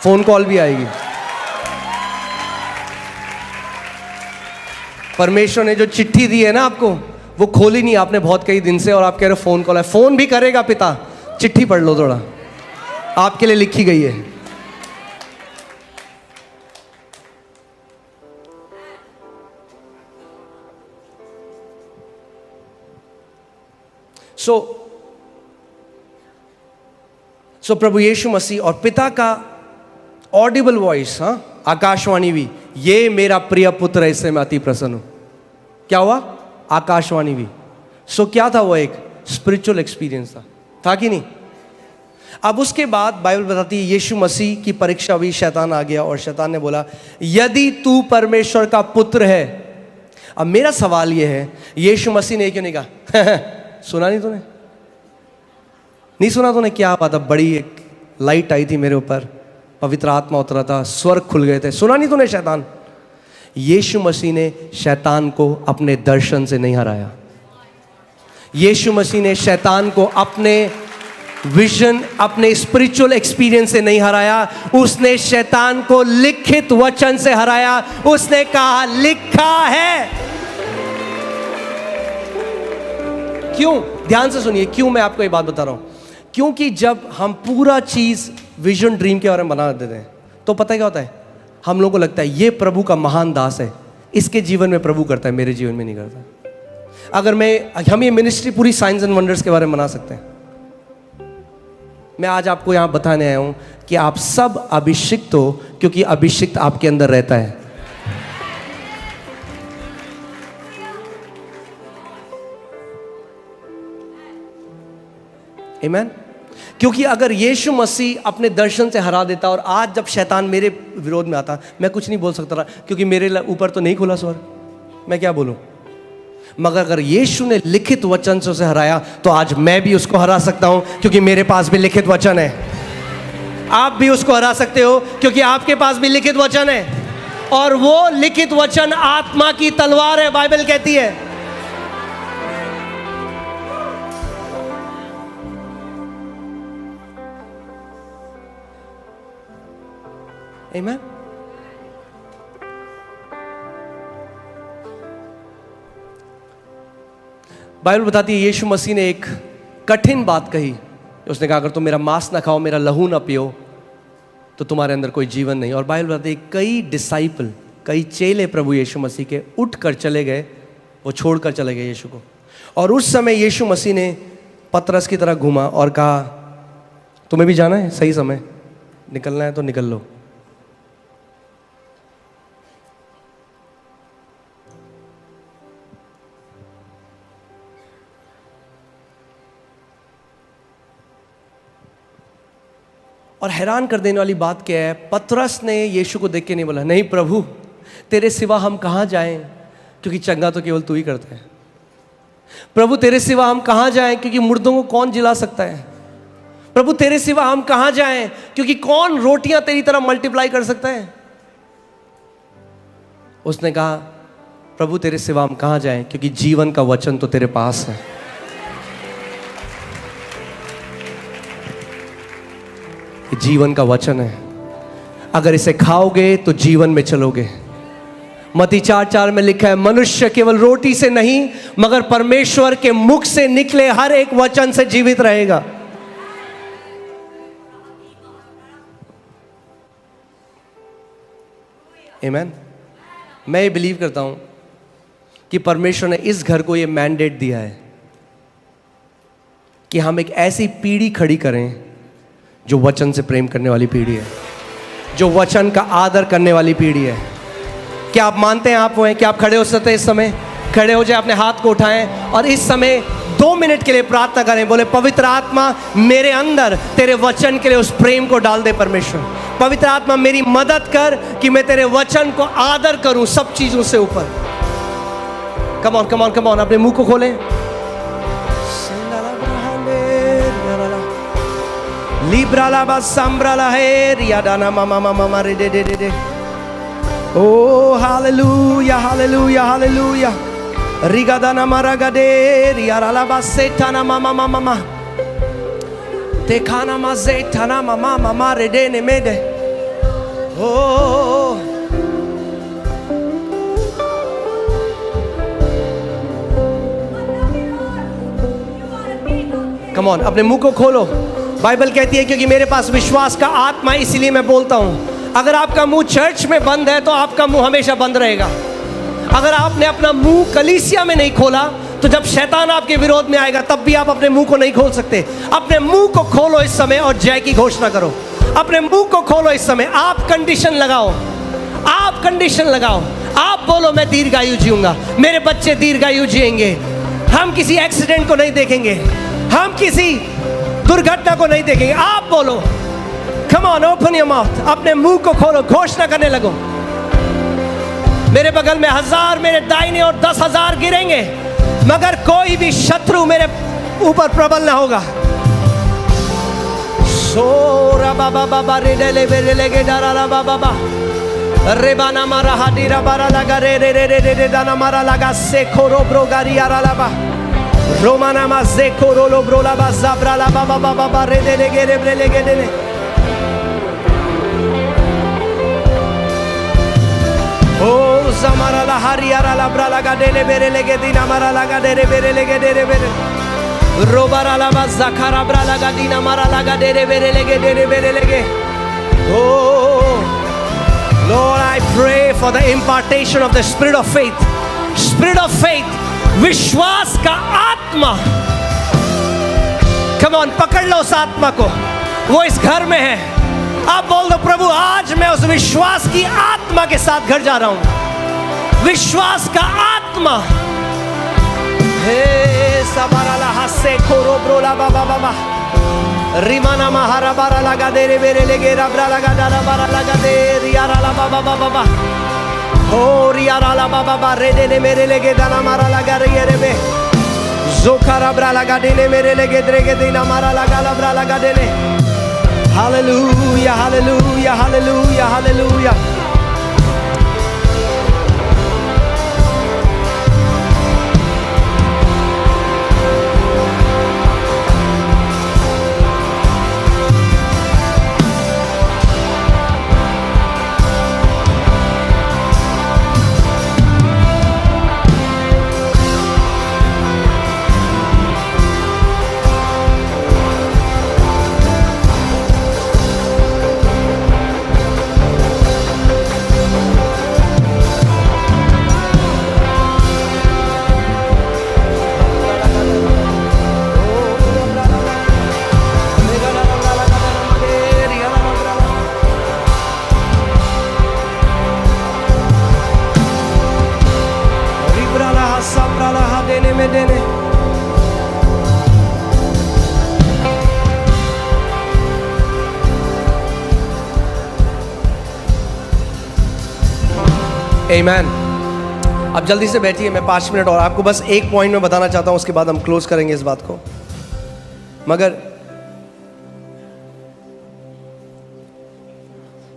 फोन कॉल भी आएगी। परमेश्वर ने जो चिट्ठी दी है ना आपको, वो खोली नहीं आपने बहुत कई दिन से, और आप कह रहे हो फोन कॉल है। फोन भी करेगा पिता, चिट्ठी पढ़ लो थोड़ा, आपके लिए लिखी गई है। सो प्रभु यीशु मसीह और पिता का ऑडिबल वॉइस, हाँ, आकाशवाणी भी, ये मेरा प्रिय पुत्र है, इससे मैं अति प्रसन्न हूं। क्या हुआ? आकाशवाणी भी। सो क्या था वो? एक स्पिरिचुअल एक्सपीरियंस था कि नहीं? अब उसके बाद बाइबल बताती है यीशु मसीह की परीक्षा हुई, शैतान आ गया और शैतान ने बोला यदि तू परमेश्वर का पुत्र है। अब मेरा सवाल यह है, यीशु मसीह ने क्यों नहीं कहा सुना नहीं तूने? नहीं सुना तूने? क्या बात है, बड़ी एक लाइट आई थी मेरे ऊपर, पवित्र आत्मा उतरा था, स्वर्ग खुल गए थे। सुना नहीं तूने शैतान? यीशु मसीह ने शैतान को अपने दर्शन से नहीं हराया। यीशु मसीह ने शैतान को अपने विजन, अपने स्पिरिचुअल एक्सपीरियंस से नहीं हराया। उसने शैतान को लिखित वचन से हराया। उसने कहा लिखा है। क्यों? ध्यान से सुनिए क्यों मैं आपको ये बात बता रहा हूं। क्योंकि जब हम पूरा चीज विजन ड्रीम के बारे में बना देते हैं तो पता है क्या होता है, हम लोगों को लगता है ये प्रभु का महान दास है, इसके जीवन में प्रभु करता है, मेरे जीवन में नहीं करता। अगर हम ये मिनिस्ट्री पूरी साइंस एंड वंडर्स के बारे में बना सकते हैं। मैं आज आपको यहां बताने आया हूं कि आप सब अभिषिक्त हो, क्योंकि अभिषिक्त आपके अंदर रहता है। आमीन। क्योंकि अगर यीशु मसीह अपने दर्शन से हरा देता, और आज जब शैतान मेरे विरोध में आता, मैं कुछ नहीं बोल सकता था, क्योंकि मेरे ऊपर तो नहीं खुला स्वर्ग, मैं क्या बोलूं। मगर अगर यीशु ने लिखित वचन से उसे हराया, तो आज मैं भी उसको हरा सकता हूं, क्योंकि मेरे पास भी लिखित वचन है। आप भी उसको हरा सकते हो, क्योंकि आपके पास भी लिखित वचन है, और वो लिखित वचन आत्मा की तलवार है, बाइबल कहती है। आमीन। बाइबल बताती है यीशु मसीह ने एक कठिन बात कही। उसने कहा अगर तुम मेरा मांस ना खाओ, मेरा लहू ना पियो, तो तुम्हारे अंदर कोई जीवन नहीं। और बाइबल बताती है कई डिसाइपल, कई चेले प्रभु यीशु मसीह के उठ कर चले गए, वो छोड़ कर चले गए यीशु को। और उस समय यीशु मसीह ने पतरस की तरह घूमा और कहा तुम्हें भी जाना है, सही समय निकलना है तो निकल लो। और हैरान कर देने वाली बात क्या है, पतरस ने यीशु को देख के नहीं बोला नहीं प्रभु तेरे सिवा हम कहाँ जाएं, क्योंकि चंगा तो केवल तू ही करता है। प्रभु तेरे सिवा हम कहाँ जाएं, क्योंकि मुर्दों को कौन जिला सकता है। प्रभु तेरे सिवा हम कहाँ जाएं, क्योंकि कौन रोटियां तेरी तरह मल्टीप्लाई कर सकता है। उसने कहा प्रभु तेरे सिवा हम कहाँ जाएं, क्योंकि जीवन का वचन तो तेरे पास है। ये जीवन का वचन है, अगर इसे खाओगे तो जीवन में चलोगे। मत्ती 4:4 में लिखा है, मनुष्य केवल रोटी से नहीं मगर परमेश्वर के मुख से निकले हर एक वचन से जीवित रहेगा। आमीन। मैं ये बिलीव करता हूं कि परमेश्वर ने इस घर को ये मैंडेट दिया है कि हम एक ऐसी पीढ़ी खड़ी करें जो वचन से प्रेम करने वाली पीढ़ी है, जो वचन का आदर करने वाली पीढ़ी है। क्या आप मानते हैं आप वो हैं? क्या आप खड़े हो सकते हैं इस समय? खड़े हो जाए, अपने हाथ को उठाएं और इस समय 2 मिनट के लिए प्रार्थना करें। बोले, पवित्र आत्मा मेरे अंदर तेरे वचन के लिए उस प्रेम को डाल दे। परमेश्वर, पवित्र आत्मा मेरी मदद कर कि मैं तेरे वचन को आदर करूं सब चीजों से ऊपर। कम on come on come on, अपने मुंह को खोलें। लिब्राला बस संब्राला है रियादाना मामा मामा मारे दे दे दे दे। ओ हालेलुया हालेलुया हालेलुया। रिगादाना मारागदे रियाराला बस सेठाना मामा मामा मामा। तेखाना माजेठाना मामा मामा रे दे ने मेदे। ओ कम ऑन, अपने मुंह को खोलो। बाइबल कहती है क्योंकि मेरे पास विश्वास का आत्मा है इसीलिए मैं बोलता हूं। अगर आपका मुंह चर्च में बंद है तो आपका मुंह हमेशा बंद रहेगा। अगर आपने अपना मुंह कलीसिया में नहीं खोला तो जब शैतान आपके विरोध में आएगा तब भी आप अपने मुंह को नहीं खोल सकते। अपने मुंह को खोलो इस समय और जय की घोषणा करो। अपने मुंह को खोलो इस समय। आप कंडीशन लगाओ, आप कंडीशन लगाओ। आप बोलो, मैं दीर्घायु जीऊंगा, मेरे बच्चे दीर्घायु जिएंगे, हम किसी एक्सीडेंट को नहीं देखेंगे, हम किसी दुर्घटना को नहीं देखेंगे। आप बोलो, कम ऑन, ओपन योर माउथ। अपने मुंह को खोलो, घोषणा करने लगो। मेरे बगल में 1000 मेरे दाहिने और 10,000 गिरेंगे मगर कोई भी शत्रु मेरे ऊपर प्रबल ना होगा। सोरा बाबा बाबा रे ले बेरे लेगे डारा बाबा बा रे बाना मारा हाडीरा बारा लगा रे रे रे रे रे दाना मारा लगा से खोरो ब्रोगारी आरा लाबा रोमाना माजे खोरो लो ब्रोला बा जाब्रा ला बाबा बाबा रे दे लेगे रे रे लेगे दे ले। ओ जमारा ला हरियारा ला ब्रा लगा दे ले बेरे लेगे दीना मारा लगा दे रे बेरे लेगे दे रे बेरे रोबारा ला बा जखारा ब्रा लगा दीना मारा लगा दे रे बेरे लेगे दे रे बेरे लेगे। Oh Lord, I pray for the impartation of the spirit of faith. Spirit of faith, विश्वास का आत्मा। Come on, पकड़ लो उस आत्मा को, वो इस घर में है। आप बोल दो, प्रभु आज मैं उस विश्वास की आत्मा के साथ घर जा रहा हूं। विश्वास का आत्मा। हे सबराला हसे खोरो ब्रोला बाबा बाबा रिमाना महारा बारा लगा दे रे मेरे लेगे रबरा लगा डारा बारा लगा दे रियारा ला बाबा बाबा बा हो रियारा ला बाबा बा रे दे ने मेरे लेगे दाना मारा लगा रे रे बे जोखा रबरा लगा दे ने मेरे लेगे द्रेगे दीना मारा लगा लबरा लगा दे ने। Hallelujah hallelujah hallelujah hallelujah. Amen. अब जल्दी से बैठिए, मैं 5 मिनट और आपको बस एक पॉइंट में बताना चाहता हूं, उसके बाद हम क्लोज करेंगे इस बात को। मगर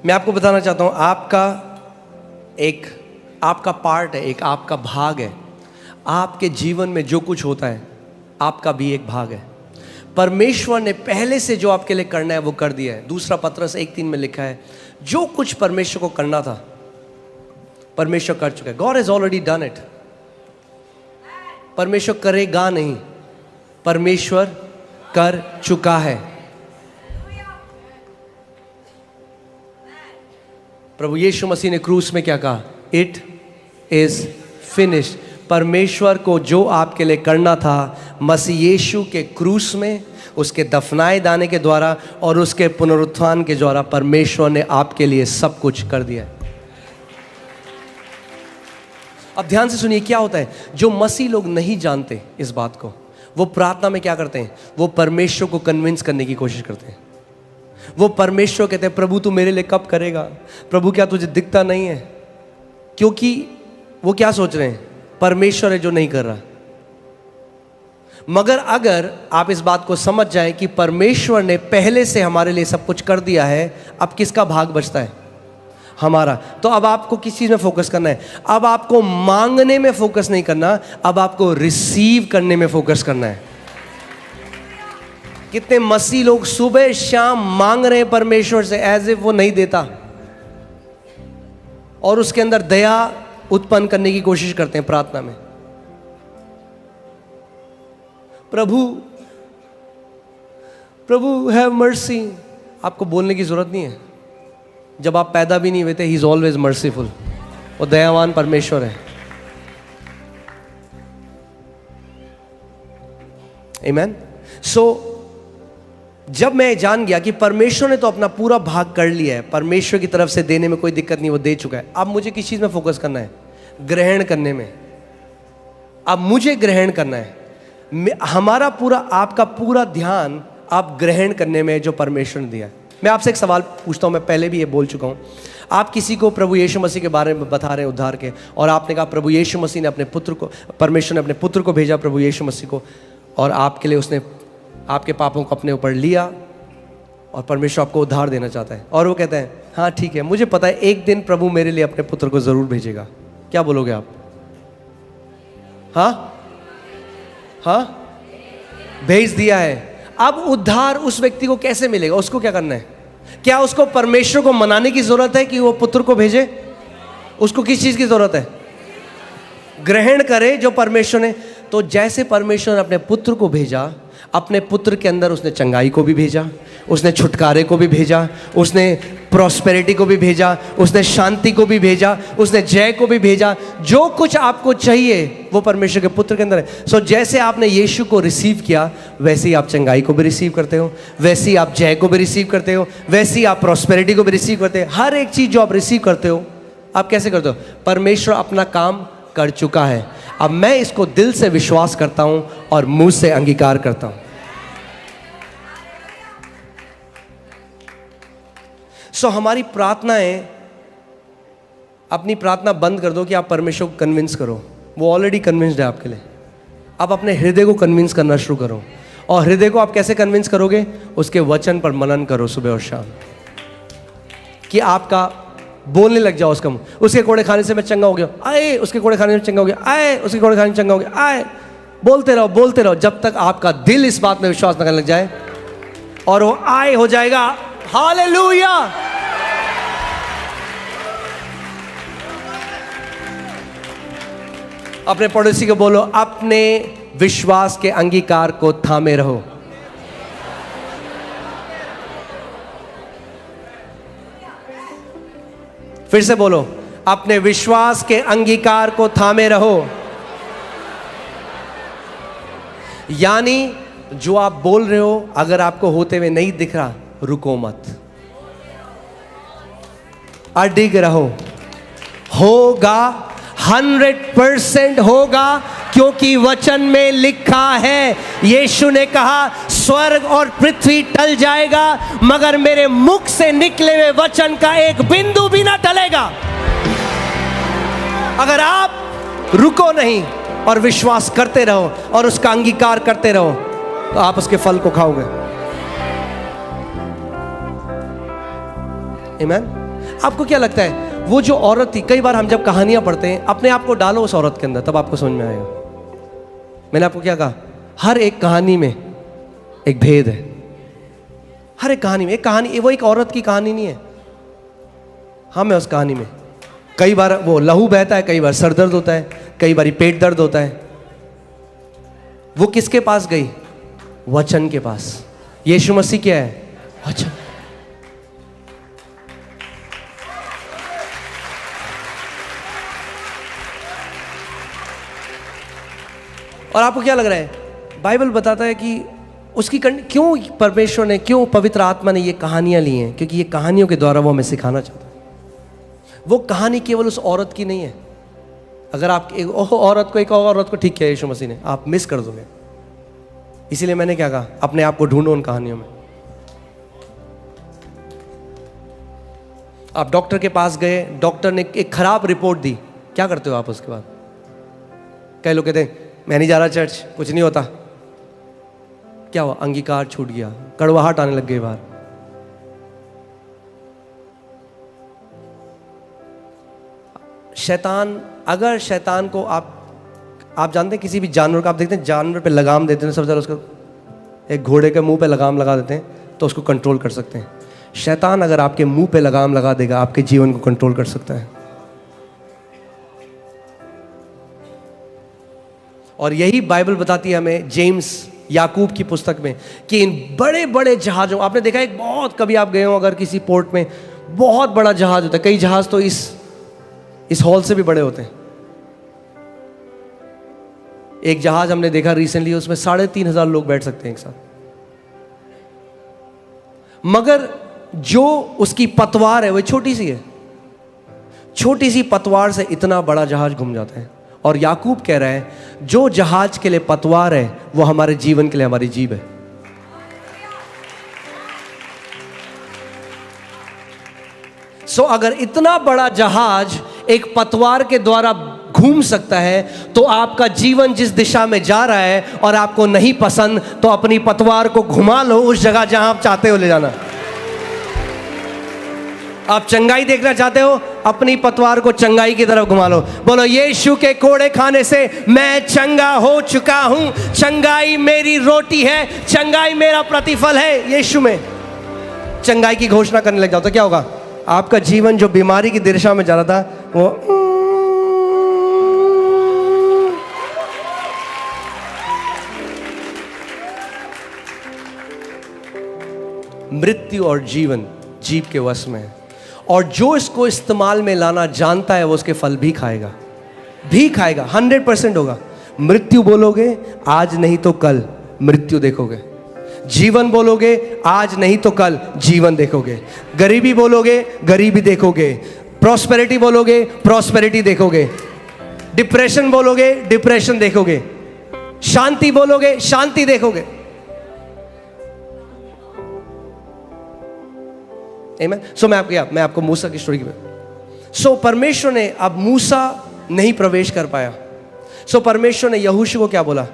मैं आपको बताना चाहता हूं, आपका एक आपका पार्ट है, एक आपका भाग है। आपके जीवन में जो कुछ होता है आपका भी एक भाग है। परमेश्वर ने पहले से जो आपके लिए करना है वो कर दिया है। दूसरा पत्रस 1:3 में लिखा है, जो कुछ परमेश्वर को करना था परमेश्वर कर चुका है। God has already done it. परमेश्वर करेगा नहीं, परमेश्वर कर चुका है। प्रभु यीशु मसीह ने क्रूस में क्या कहा? It is finished. परमेश्वर को जो आपके लिए करना था मसीह यीशु के क्रूस में, उसके दफनाए जाने के द्वारा और उसके पुनरुत्थान के द्वारा परमेश्वर ने आपके लिए सब कुछ कर दिया है। अब ध्यान से सुनिए क्या होता है। जो मसीह लोग नहीं जानते इस बात को, वो प्रार्थना में क्या करते हैं? वो परमेश्वर को कन्विंस करने की कोशिश करते हैं। वो परमेश्वर कहते हैं, प्रभु तू मेरे लिए कब करेगा? प्रभु क्या तुझे दिखता नहीं है? क्योंकि वो क्या सोच रहे हैं? परमेश्वर है जो नहीं कर रहा। मगर अगर आप इस बात को समझ जाएं कि परमेश्वर ने पहले से हमारे लिए सब कुछ कर दिया है, अब किसका भाग बचता है? हमारा। तो अब आपको किस चीज में फोकस करना है? अब आपको मांगने में फोकस नहीं करना, अब आपको रिसीव करने में फोकस करना है। कितने मसीह लोग सुबह शाम मांग रहे हैं परमेश्वर से एज इफ वो नहीं देता, और उसके अंदर दया उत्पन्न करने की कोशिश करते हैं प्रार्थना में। प्रभु प्रभु हैव मर्सी। आपको बोलने की जरूरत नहीं है। जब आप पैदा भी नहीं हुए थे, ही इज ऑलवेज मर्सीफुल। वो दयावान परमेश्वर है। आमीन। सो जब मैं जान गया कि परमेश्वर ने तो अपना पूरा भाग कर लिया है, परमेश्वर की तरफ से देने में कोई दिक्कत नहीं, वो दे चुका है। अब मुझे किस चीज में फोकस करना है? ग्रहण करने में। अब मुझे ग्रहण करना है। हमारा पूरा, आपका पूरा ध्यान आप ग्रहण करने में जो परमेश्वर ने दिया है। मैं आपसे एक सवाल पूछता हूं, मैं पहले भी ये बोल चुका हूं। आप किसी को प्रभु यीशु मसीह के बारे में बता रहे हैं उद्धार के, और आपने कहा प्रभु यीशु मसीह ने अपने पुत्र को, परमेश्वर ने अपने पुत्र को भेजा, प्रभु यीशु मसीह को, और आपके लिए उसने आपके पापों को अपने ऊपर लिया और परमेश्वर आपको उद्धार देना चाहता है। और वो कहते हैं हाँ ठीक है, मुझे पता है एक दिन प्रभु मेरे लिए अपने पुत्र को जरूर भेजेगा। क्या बोलोगे आप? हाँ हाँ, भेज दिया है। अब उद्धार उस व्यक्ति को कैसे मिलेगा? उसको क्या करना है? क्या उसको परमेश्वर को मनाने की जरूरत है कि वो पुत्र को भेजे? उसको किस चीज की जरूरत है? ग्रहण करे जो परमेश्वर ने। तो जैसे परमेश्वर ने अपने पुत्र को भेजा, अपने पुत्र के अंदर उसने चंगाई को भी भेजा, उसने छुटकारे को भी भेजा, उसने प्रॉस्पेरिटी को भी भेजा, उसने शांति को भी भेजा, उसने जय को भी भेजा। जो कुछ आपको चाहिए वो परमेश्वर के पुत्र के अंदर है। सो जैसे आपने यीशु को रिसीव किया, वैसे ही आप चंगाई को भी रिसीव करते हो, वैसे ही आप जय को भी रिसीव करते हो, वैसे ही आप प्रॉस्पेरिटी को भी रिसीव करते हो। हर एक चीज जो आप रिसीव करते हो, आप कैसे करते हो? परमेश्वर अपना काम कर चुका है। अब मैं इसको दिल से विश्वास करता हूं और मुंह से अंगीकार करता हूं। सो हमारी प्रार्थनाएं, अपनी प्रार्थना बंद कर दो कि आप परमेश्वर को कन्विंस करो। वो ऑलरेडी कन्विंस्ड है आपके लिए। आप अपने हृदय को कन्विंस करना शुरू करो। और हृदय को आप कैसे कन्विंस करोगे? उसके वचन पर मनन करो सुबह और शाम, कि आपका बोलने लग जाओ उसका मुंह। उसके कोड़े खाने से मैं चंगा हो गया, आए। उसके कोड़े खाने से चंगा हो गया, आए। उसके कोड़े खाने से चंगा हो गया, आए। बोलते रहो जब तक आपका दिल इस बात में विश्वास न करने लग जाए, और वो आए हो जाएगा। हालेलुया। अपने पड़ोसी को बोलो, अपने विश्वास के अंगीकार को थामे रहो। फिर से बोलो, अपने विश्वास के अंगीकार को थामे रहो। यानी जो आप बोल रहे हो, अगर आपको होते हुए नहीं दिख रहा, रुको मत, अडिग रहो। होगा, 100% होगा, क्योंकि वचन में लिखा है। यीशु ने कहा स्वर्ग और पृथ्वी टल जाएगा, मगर मेरे मुख से निकले हुए वचन का एक बिंदु भी ना टलेगा। अगर आप रुको नहीं और विश्वास करते रहो और उसका अंगीकार करते रहो, तो आप उसके फल को खाओगे। आमीन। आपको क्या लगता है वो जो औरत थी, कई बार हम जब कहानियां पढ़ते हैं, अपने आप को डालो उस औरत के अंदर, तब आपको समझ में आएगा। मैंने आपको क्या कहा, हर एक कहानी में एक भेद है। हर एक कहानी में एक कहानी, वो एक औरत की कहानी नहीं है। हम है उस कहानी में। कई बार वो लहू बहता है, कई बार सर दर्द होता है, कई बार पेट दर्द होता है। वो किसके पास गई? वचन के पास। यीशु मसीह क्या है? वचन। और आपको क्या लग रहा है? बाइबल बताता है कि उसकी क्यों परमेश्वर ने, क्यों पवित्र आत्मा ने ये कहानियां ली हैं? क्योंकि ये कहानियों के द्वारा वो हमें सिखाना चाहता है। वो कहानी केवल उस औरत की नहीं है। अगर आप एक औरत को, एक औरत को ठीक किया यीशु मसीह ने, आप मिस कर दोगे। इसीलिए मैंने क्या कहा, अपने आप को ढूंढो उन कहानियों में। आप डॉक्टर के पास गए, डॉक्टर ने एक खराब रिपोर्ट दी, क्या करते हो आप उसके बाद? कई लोग कहते हैं मैं नहीं जा रहा चर्च, कुछ नहीं होता। क्या हुआ? अंगीकार छूट गया, कड़वाहट आने लग गई बाहर। शैतान, अगर शैतान को आप जानते हैं, किसी भी जानवर को आप देखते हैं, जानवर पे लगाम देते हैं, सबसे ज़्यादा उसको एक घोड़े के मुंह पे लगाम लगा देते हैं तो उसको कंट्रोल कर सकते हैं। शैतान अगर आपके मुंह पे लगाम लगा देगा, आपके जीवन को कंट्रोल कर सकता है। और यही बाइबल बताती है हमें, जेम्स याकूब की पुस्तक में, कि इन बड़े बड़े जहाज़ों, आपने देखा एक बहुत, कभी आप गए हो अगर किसी पोर्ट में, बहुत बड़ा जहाज होता है। कई जहाज तो इस हॉल से भी बड़े होते हैं। एक जहाज हमने देखा रिसेंटली, उसमें 3,500 लोग बैठ सकते हैं एक साथ। मगर जो उसकी पतवार है वो छोटी सी है। छोटी सी पतवार से इतना बड़ा जहाज घूम जाता है। और याकूब कह रहा है, जो जहाज के लिए पतवार है वो हमारे जीवन के लिए हमारी जीभ है। सो अगर इतना बड़ा जहाज एक पतवार के द्वारा घूम सकता है, तो आपका जीवन जिस दिशा में जा रहा है और आपको नहीं पसंद, तो अपनी पतवार को घुमा लो उस जगह जहां आप चाहते हो ले जाना। आप चंगाई देखना चाहते हो, अपनी पतवार को चंगाई की तरफ घुमा लो। बोलो, यीशु के कोड़े खाने से मैं चंगा हो चुका हूं। चंगाई मेरी रोटी है, चंगाई मेरा प्रतिफल है। यीशु में चंगाई की घोषणा करने लग जाओ तो क्या होगा? आपका जीवन जो बीमारी की दिशा में जा रहा था, वो मृत्यु और जीवन जीव के वश में है। और जो इसको इस्तेमाल में लाना जानता है, वो उसके फल भी खाएगा, 100% होगा। मृत्यु बोलोगे आज नहीं तो कल मृत्यु देखोगे। जीवन बोलोगे आज नहीं तो कल जीवन देखोगे। गरीबी बोलोगे गरीबी देखोगे। प्रॉस्पेरिटी बोलोगे प्रॉस्पेरिटी देखोगे। डिप्रेशन बोलोगे डिप्रेशन देखोगे। शांति बोलोगे शांति देखोगे। सो मैं आपको मूसा की स्टोरी में, परमेश्वर ने, अब मूसा नहीं प्रवेश कर पाया, परमेश्वर ने यहोशू को क्या बोला?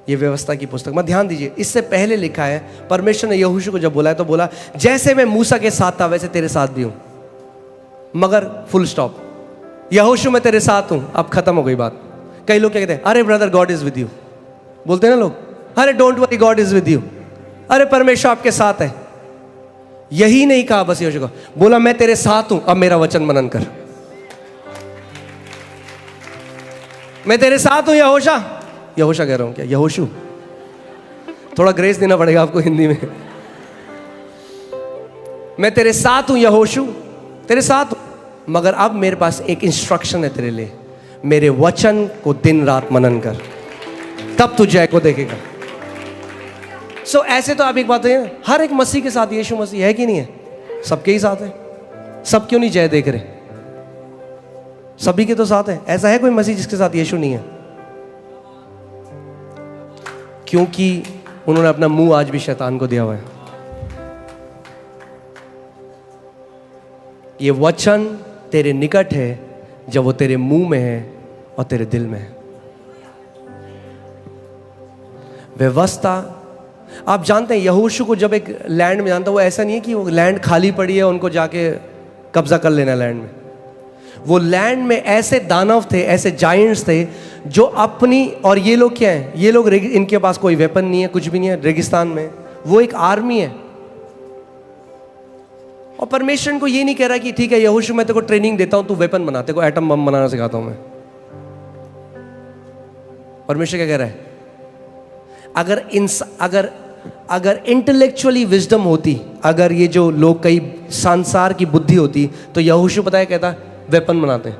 ये व्यवस्था की पुस्तक में ध्यान दीजिए, इससे पहले लिखा है, परमेश्वर ने यहोशू को जब बोला है तो बोला, जैसे मैं मूसा के साथ था वैसे तेरे साथ भी हूं। मगर फुल स्टॉप, यहोशू मैं तेरे साथ हूं, अब खत्म हो गई बात। कई लोग क्या कहते हैं, अरे brother God is with you, बोलते हैं ना लोग, अरे don't worry God is with you, अरे परमेश्वर आपके साथ है। यही नहीं कहा बस यहोशू को, बोला मैं तेरे साथ हूं, अब मेरा वचन मनन कर। मैं तेरे साथ हूं यहोशा कह रहा हूं, क्या यहोशू? थोड़ा ग्रेस देना पड़ेगा आपको हिंदी में। मैं तेरे साथ हूं यहोशू, तेरे साथ हूं, मगर अब मेरे पास एक इंस्ट्रक्शन है तेरे लिए, मेरे वचन को दिन रात मनन कर, तब तू जय को देखेगा। ऐसे तो आप एक बात है, हर एक मसीह के साथ यीशु मसीह है कि नहीं है? सबके ही साथ है। सब क्यों नहीं जय देख रहे? सभी के तो साथ है। ऐसा है कोई मसीह जिसके साथ यीशु नहीं है? क्योंकि उन्होंने अपना मुंह आज भी शैतान को दिया हुआ है। ये वचन तेरे निकट है जब वो तेरे मुंह में है और तेरे दिल में है। व्यवस्था, आप जानते हैं यहोशू को जब एक लैंड में जानता, वो ऐसा नहीं है कि वो लैंड खाली पड़ी है, उनको जाके कब्जा कर लेना लैंड में। वो लैंड में ऐसे दानव थे, ऐसे जायंट्स थे जो अपनी, और ये लोग क्या हैं, ये लोग इनके पास कोई वेपन नहीं है, कुछ भी नहीं है, रेगिस्तान में वो एक आर्मी है। और परमेश्वर को ये नहीं कह रहा कि ठीक है यहोशू मैं तेरे को ट्रेनिंग देता हूं, तू वेपन बना, तेरे को एटम बम बनाना सिखाता हूं मैं। परमेश्वर क्या कह रहा है, अगर इंटेलेक्चुअली विजडम होती, अगर ये जो लोग कई संसार की बुद्धि होती, तो यहोशू पता है कहता वेपन बनाते हैं,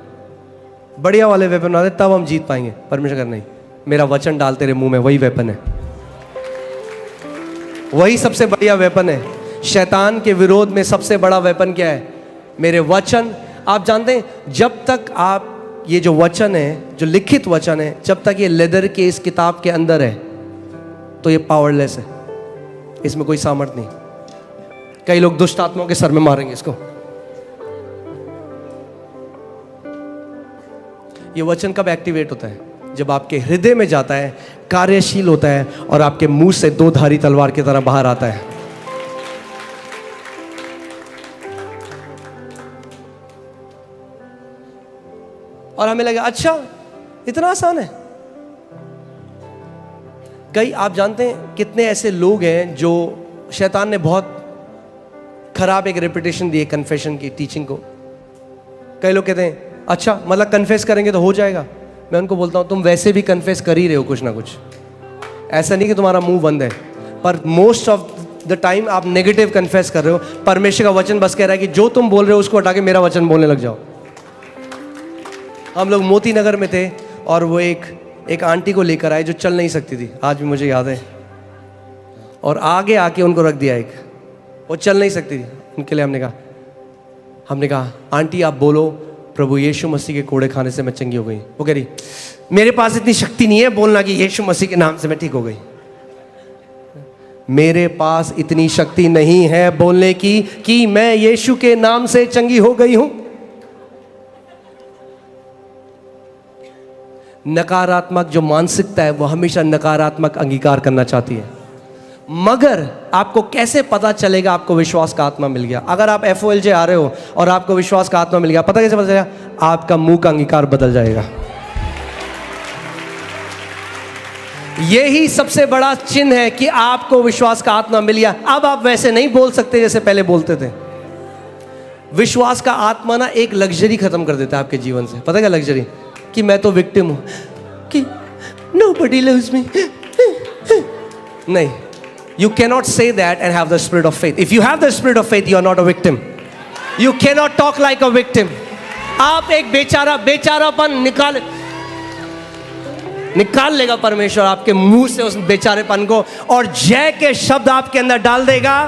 बढ़िया वाले वेपन बनाते, तब हम जीत पाएंगे। परमेश्वर कर नहीं, मेरा वचन डाल तेरे मुंह में, वही वेपन है, वही सबसे बढ़िया वेपन है। शैतान के विरोध में सबसे बड़ा वेपन क्या है, मेरे वचन। आप जानते हैं जब तक आप ये जो वचन है, जो लिखित वचन है, जब तक ये लेदर के इस किताब के अंदर है तो ये पावरलेस है, इसमें कोई सामर्थ नहीं। कई लोग दुष्ट आत्माओं के सर में मारेंगे इसको। ये वचन कब एक्टिवेट होता है, जब आपके हृदय में जाता है, कार्यशील होता है और आपके मुंह से दो धारी तलवार की तरह बाहर आता है। और हमें लगा अच्छा इतना आसान है। कई आप जानते हैं कितने ऐसे लोग हैं जो शैतान ने बहुत खराब एक रेपुटेशन दी है कन्फेशन की टीचिंग को। कई लोग कहते हैं अच्छा मतलब कन्फेस करेंगे तो हो जाएगा। मैं उनको बोलता हूं तुम वैसे भी कन्फेस कर ही रहे हो कुछ ना कुछ, ऐसा नहीं कि तुम्हारा मुंह बंद है, पर मोस्ट ऑफ द टाइम आप नेगेटिव कन्फेस कर रहे हो। परमेश्वर का वचन बस कह रहा है कि जो तुम बोल रहे हो उसको हटा के मेरा वचन बोलने लग जाओ। हम लोग मोती नगर में थे और वो एक आंटी को लेकर आए जो चल नहीं सकती थी, आज भी मुझे याद है, और आगे आके उनको रख दिया एक, वो चल नहीं सकती थी। उनके लिए हमने कहा आंटी आप बोलो प्रभु यीशु मसीह के कोड़े खाने से मैं चंगी हो गई। वो कह रही मेरे पास इतनी शक्ति नहीं है बोलना कि यीशु मसीह के नाम से मैं ठीक हो गई। मेरे पास इतनी शक्ति नहीं है बोलने की कि मैं यीशु के नाम से चंगी हो गई हूं। नकारात्मक जो मानसिकता है वो हमेशा नकारात्मक अंगीकार करना चाहती है। मगर आपको कैसे पता चलेगा आपको विश्वास का आत्मा मिल गया? अगर आप FOLJ आ रहे हो और आपको विश्वास का आत्मा मिल गया, पता कैसे पता चलेगा? आपका मुंह का अंगीकार बदल जाएगा। यही सबसे बड़ा चिन्ह है कि आपको विश्वास का आत्मा मिल गया। अब आप वैसे नहीं बोल सकते जैसे पहले बोलते थे। विश्वास का आत्मा ना एक लग्जरी खत्म कर देता है आपके जीवन से। पता क्या लग्जरी? कि मैं तो विक्टिम हूं, कि nobody loves me। नहीं, you cannot say that and have the spirit of faith. If you have the spirit of faith, you are not a victim. You cannot talk like a victim. आप एक बेचारापन निकाल लेगा परमेश्वर आपके मुंह से उस बेचारेपन को, और जय के शब्द आपके अंदर डाल देगा,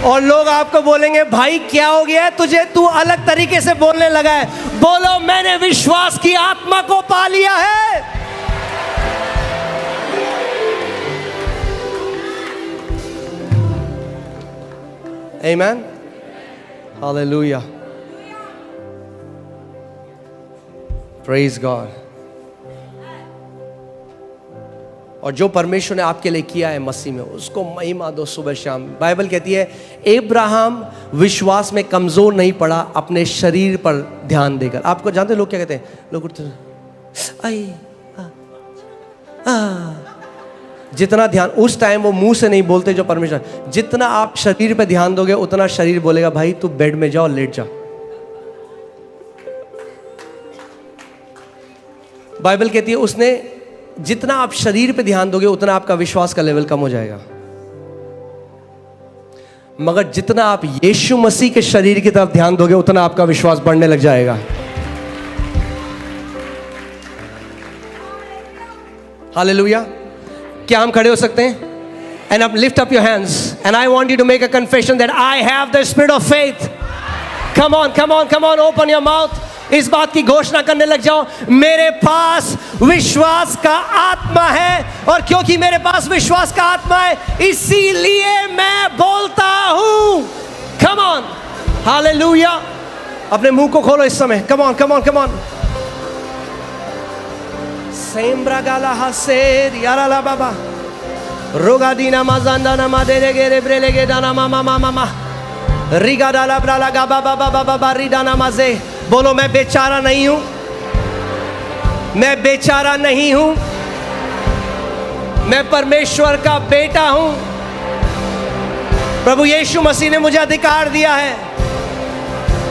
और लोग आपको बोलेंगे भाई क्या हो गया है तुझे, तू अलग तरीके से बोलने लगा है। बोलो मैंने विश्वास की आत्मा को पा लिया है। Amen. Hallelujah. Praise God. और जो परमेश्वर ने आपके लिए किया है मसीह में, उसको महिमा दो सुबह शाम। बाइबल कहती है अब्राहम विश्वास में कमजोर नहीं पड़ा अपने शरीर पर ध्यान देकर। आपको जानते लोग क्या कहते हैं? लोग उठते जितना ध्यान उस टाइम वो मुंह से नहीं बोलते जो परमेश्वर, जितना आप शरीर पे ध्यान दोगे उतना शरीर बोलेगा भाई तू बेड में जाओ लेट जा। बाइबल कहती है उसने जितना आप शरीर पे ध्यान दोगे उतना आपका विश्वास का लेवल कम हो जाएगा, मगर जितना आप यीशु मसीह के शरीर की तरफ ध्यान दोगे उतना आपका विश्वास बढ़ने लग जाएगा। हालेलुया। क्या हम खड़े हो सकते हैं? एंड अब lift up your hands and I want you to make a confession that I have the spirit of faith. Come on come on come on, open your mouth. इस बात की घोषणा करने लग जाओ, मेरे पास विश्वास का आत्मा है, और क्योंकि मेरे पास विश्वास का आत्मा है इसीलिए मैं बोलता हूं। Come on, hallelujah. अपने मुंह को खोलो इस समय। Come on come on come on. सेम्ब्रा गाला हसेर यारा ला बाबा रोगा दीना माजांदा ना मादेरे गेरे ब्रेले गे दाना मामा मामा मा रिगा डाला ब्राला गा बा बा बा बा बा बा रिडाना माजे। बोलो मैं बेचारा नहीं हूं, मैं बेचारा नहीं हूं, मैं परमेश्वर का बेटा हूं। प्रभु यीशु मसीह ने मुझे अधिकार दिया है,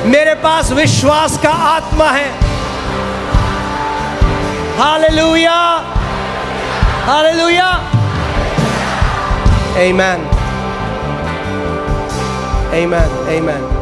मेरे पास विश्वास का आत्मा है। हालेलुया, हालेलुया, आमीन, आमीन, आमीन।